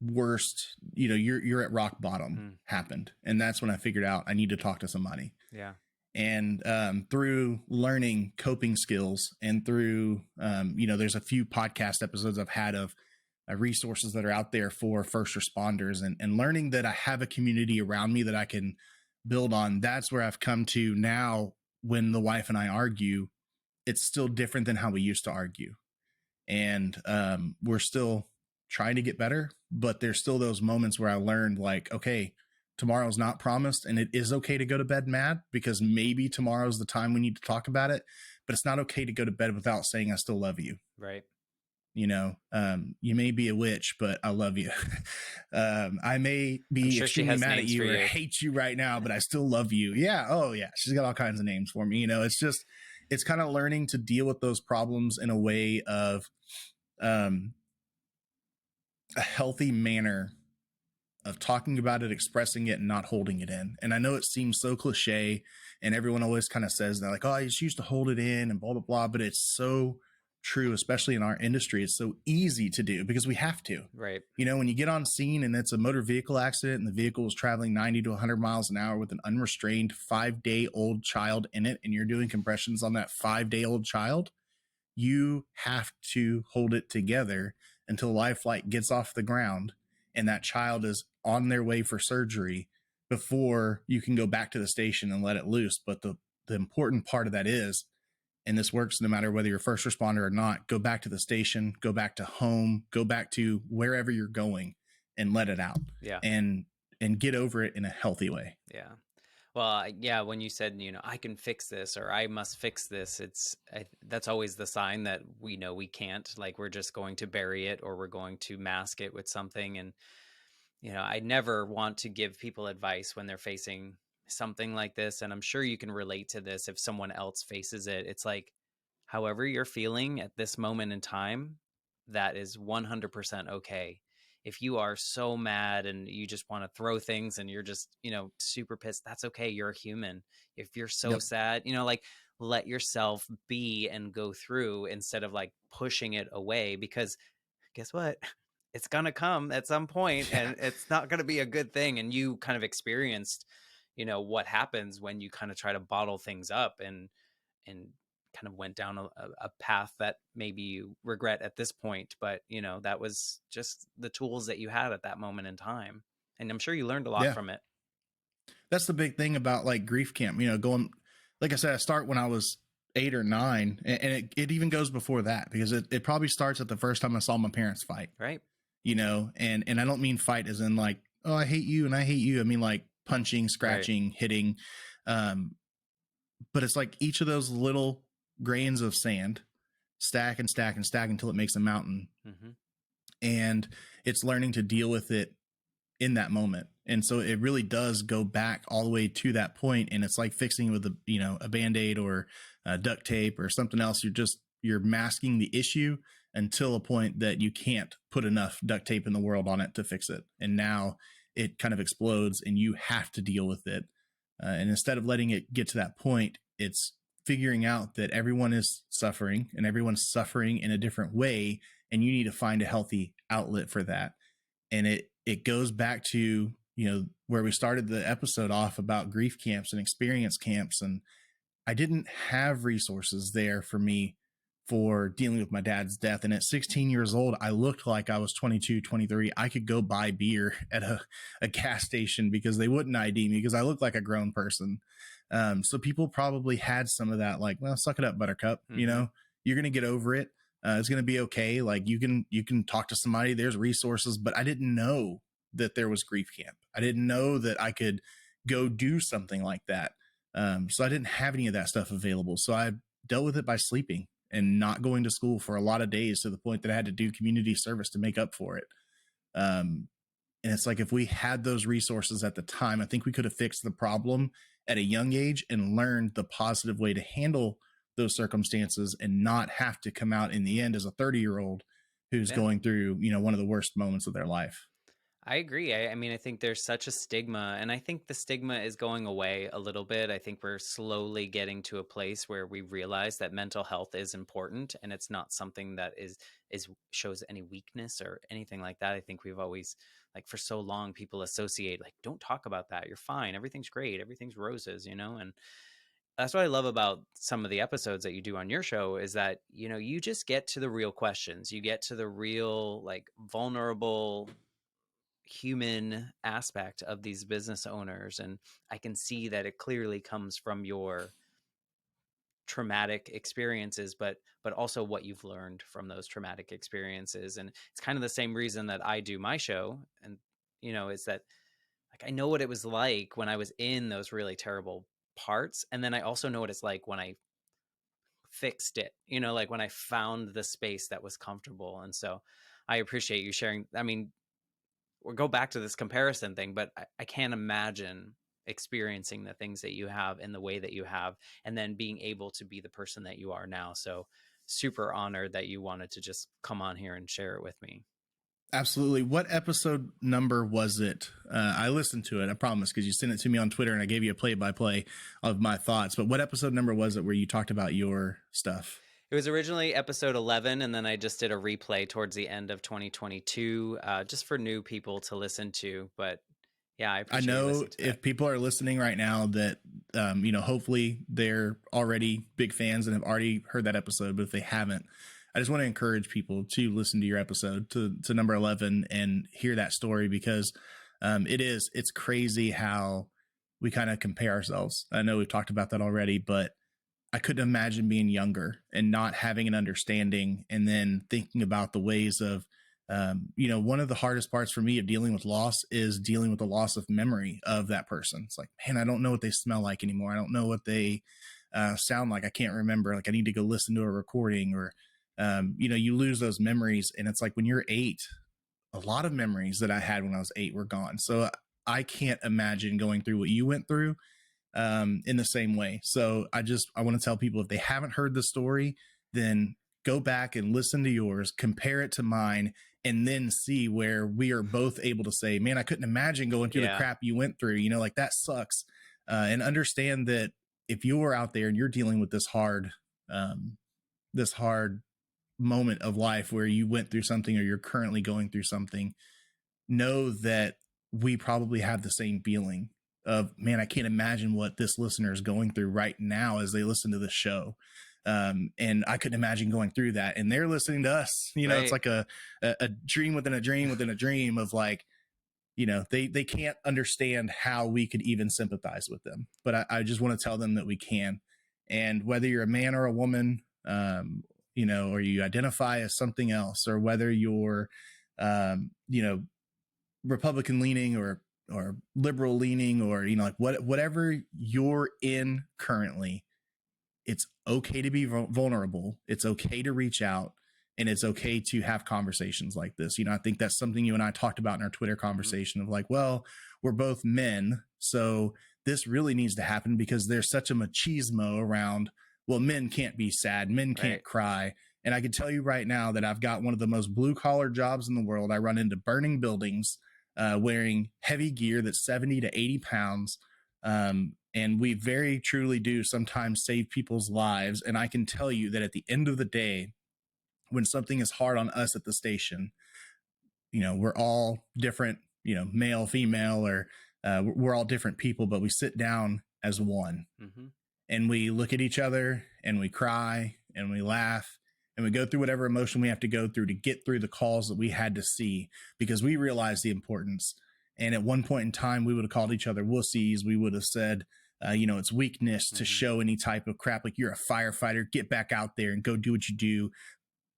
worst, you're at rock bottom Mm, happened. And that's when I figured out I need to talk to somebody. yeah. And through learning coping skills, and through there's a few podcast episodes I've had of resources that are out there for first responders, and learning that I have a community around me that I can build on. That's where I've come to now. When the wife and I argue, it's still different than how we used to argue, and we're still trying to get better, but there's still those moments where I learned, like, okay, tomorrow's not promised, and it is okay to go to bed mad, because maybe tomorrow's the time we need to talk about it, but it's not okay to go to bed without saying I still love you. Right. You may be a witch, but I love you. I may I'm be sure she extremely has mad at names for you or you. hate you right now, but I still love you. Yeah. Oh, yeah. She's got all kinds of names for me. It's just, it's kind of learning to deal with those problems in a way of um, a healthy manner of talking about it, expressing it, and not holding it in. And I know it seems so cliche, and everyone always kind of says that, like, oh, I just used to hold it in and blah, blah, blah. But it's so true, especially in our industry. It's so easy to do because we have to. Right. When you get on scene and it's a motor vehicle accident and the vehicle is traveling 90 to 100 miles an hour with an unrestrained 5-day old child in it, and you're doing compressions on that 5-day old child, you have to hold it together until life flight gets off the ground and that child is on their way for surgery before you can go back to the station and let it loose. But the important part of that is, and this works no matter whether you're a first responder or not, go back to the station, go back to home, go back to wherever you're going and let it out, Yeah. and get over it in a healthy way. Yeah. Well, yeah, when you said, I can fix this or I must fix this, that's always the sign that we know we can't. Like we're just going to bury it or we're going to mask it with something. And, I never want to give people advice when they're facing something like this. And I'm sure you can relate to this if someone else faces it. It's like, however you're feeling at this moment in time, that is 100% okay. If you are so mad and you just want to throw things and you're just, super pissed, that's okay. You're a human. If you're so Yep. sad, like let yourself be and go through instead of like pushing it away, because guess what? It's going to come at some point Yeah. and it's not going to be a good thing. And you kind of experienced, what happens when you kind of try to bottle things up and kind of went down a path that maybe you regret at this point, but that was just the tools that you had at that moment in time, and I'm sure you learned a lot Yeah. from it. That's the big thing about like grief camp, going, like I said, I start when I was 8 or 9, and it even goes before that, because it probably starts at the first time I saw my parents fight, Right. and I don't mean fight as in like, oh, I hate you and I hate you. I mean like punching, Right. scratching, hitting. Um, but it's like each of those little grains of sand stack and stack and stack until it makes a mountain. Mm-hmm. And it's learning to deal with it in that moment. And so it really does go back all the way to that point. And it's like fixing with a band-aid or duct tape or something else. You're masking the issue until a point that you can't put enough duct tape in the world on it to fix it. And now it kind of explodes and you have to deal with it. And instead of letting it get to that point, it's figuring out that everyone is suffering and everyone's suffering in a different way. And you need to find a healthy outlet for that. And it goes back to where we started the episode off about grief camps and experience camps. And I didn't have resources there for me for dealing with my dad's death. And at 16 years old, I looked like I was 22, 23. I could go buy beer at a gas station because they wouldn't ID me because I looked like a grown person. So people probably had some of that, like, well, suck it up, buttercup. Mm-hmm. You're going to get over it. It's going to be okay. Like you can talk to somebody, there's resources, but I didn't know that there was grief camp. I didn't know that I could go do something like that. So I didn't have any of that stuff available. So I dealt with it by sleeping and not going to school for a lot of days, to the point that I had to do community service to make up for it. Um, and it's like, if we had those resources at the time, I think we could have fixed the problem at a young age and learned the positive way to handle those circumstances and not have to come out in the end as a 30-year-old who's Yeah. going through, one of the worst moments of their life. I agree. I mean, I think there's such a stigma, and I think the stigma is going away a little bit. I think we're slowly getting to a place where we realize that mental health is important, and it's not something that is shows any weakness or anything like that. I think we've always, like, for so long, people associate like, don't talk about that. You're fine. Everything's great. Everything's roses, and that's what I love about some of the episodes that you do on your show is that, you just get to the real questions. You get to the real, like, vulnerable human aspect of these business owners, and I can see that it clearly comes from your traumatic experiences, but also what you've learned from those traumatic experiences. And it's kind of the same reason that I do my show, and is that, like, I know what it was like when I was in those really terrible parts, and then I also know what it's like when I fixed it, like when I found the space that was comfortable. And so I appreciate you sharing. I mean, we'll go back to this comparison thing, but I can't imagine experiencing the things that you have in the way that you have, and then being able to be the person that you are now. So super honored that you wanted to just come on here and share it with me. Absolutely. What episode number was it? I listened to it, I promise, because you sent it to me on Twitter and I gave you a play by play of my thoughts. But what episode number was it where you talked about your stuff? It was originally episode 11, and then I just did a replay towards the end of 2022, just for new people to listen to. But yeah, I I appreciate you know listening to that. if people are listening right now that, hopefully they're already big fans and have already heard that episode. But if they haven't, I just want to encourage people to listen to your episode to number 11 and hear that story, because it's crazy how we kind of compare ourselves. I know we've talked about that already, but I couldn't imagine being younger and not having an understanding, and then thinking about the ways of, one of the hardest parts for me of dealing with loss is dealing with the loss of memory of that person. It's like, man, I don't know what they smell like anymore. I don't know what they sound like. I can't remember. Like, I need to go listen to a recording, or, you lose those memories. And it's like when you're 8, a lot of memories that I had when I was 8 were gone. So I can't imagine going through what you went through in the same way. So I want to tell people, if they haven't heard the story, then go back and listen to yours, compare it to mine, and then see where we are both able to say, man, I couldn't imagine going through the Yeah. crap you went through, like that sucks. And understand that if you're out there and you're dealing with this hard moment of life where you went through something or you're currently going through something, know that we probably have the same feeling of, man, I can't imagine what this listener is going through right now as they listen to this show. And I couldn't imagine going through that. And they're listening to us. It's Right. like a dream within a dream within a dream of, like, they can't understand how we could even sympathize with them. But I just want to tell them that we can. And whether you're a man or a woman, or you identify as something else, or whether you're, um, you know, Republican leaning or liberal leaning, or like whatever you're in currently, it's okay to be vulnerable. It's okay to reach out, and it's okay to have conversations like this. I think that's something you and I talked about in our Twitter Hmm. conversation of, like, well, we're both men, so this really needs to happen because there's such a machismo around. Well, men can't be sad, men can't Right. cry. And I can tell you right now that I've got one of the most blue collar jobs in the world. I run into burning buildings, wearing heavy gear that's 70 to 80 pounds. And we very truly do sometimes save people's lives. And I can tell you that at the end of the day, when something is hard on us at the station, we're all different, male, female, or we're all different people, but we sit down as one, Hmm. and we look at each other and we cry and we laugh and we go through whatever emotion we have to go through to get through the calls that we had to see, because we realize the importance. And at one point in time, we would have called each other wussies. We would have said, it's weakness to Hmm. show any type of crap. Like, you're a firefighter, get back out there and go do what you do.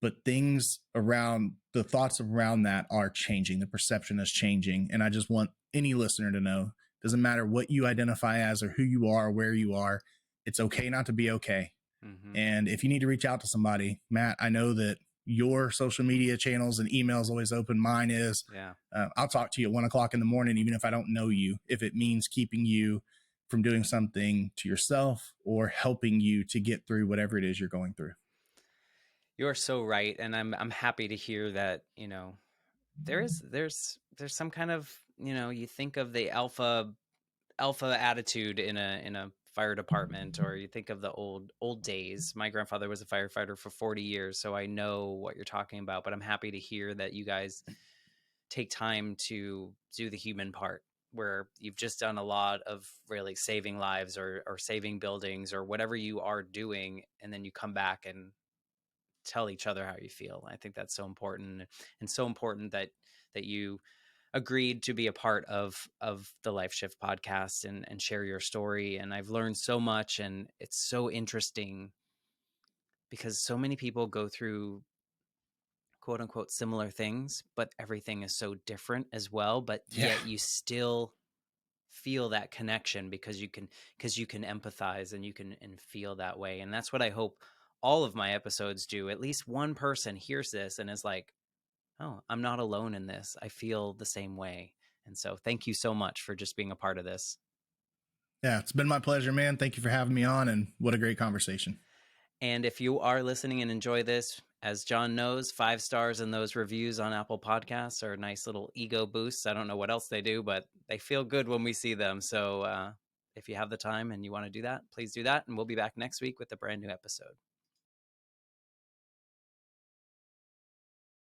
But things around, the thoughts around that are changing. The perception is changing. And I just want any listener to know, doesn't matter what you identify as or who you are or where you are, it's okay not to be okay. Hmm. And if you need to reach out to somebody, Matt, I know that your social media channels and emails always open. Mine is. Yeah. I'll talk to you at 1 o'clock in the morning, even if I don't know you, if it means keeping you from doing something to yourself or helping you to get through whatever it is you're going through. You are so right, and I'm happy to hear that. There's some kind of, you think of the alpha attitude in a fire department, or you think of the old days. My grandfather was a firefighter for 40 years, so I know what you're talking about. But I'm happy to hear that you guys take time to do the human part, where you've just done a lot of really saving lives, or saving buildings, or whatever you are doing, and then you come back and tell each other how you feel. I think that's so important, and so important that you agreed to be a part of the Life Shift podcast, and share your story. And I've learned so much, and it's so interesting because so many people go through quote unquote similar things, but everything is so different as well. But Yeah. yet you still feel that connection because you can empathize, and you can and feel that way. And that's what I hope all of my episodes do, at least one person hears this and is like, oh, I'm not alone in this. I feel the same way. And so thank you so much for just being a part of this. Yeah, it's been my pleasure, man. Thank you for having me on, and what a great conversation. And if you are listening and enjoy this, as John knows, 5 stars in those reviews on Apple Podcasts are nice little ego boosts. I don't know what else they do, but they feel good when we see them. So if you have the time and you want to do that, please do that. And we'll be back next week with a brand new episode.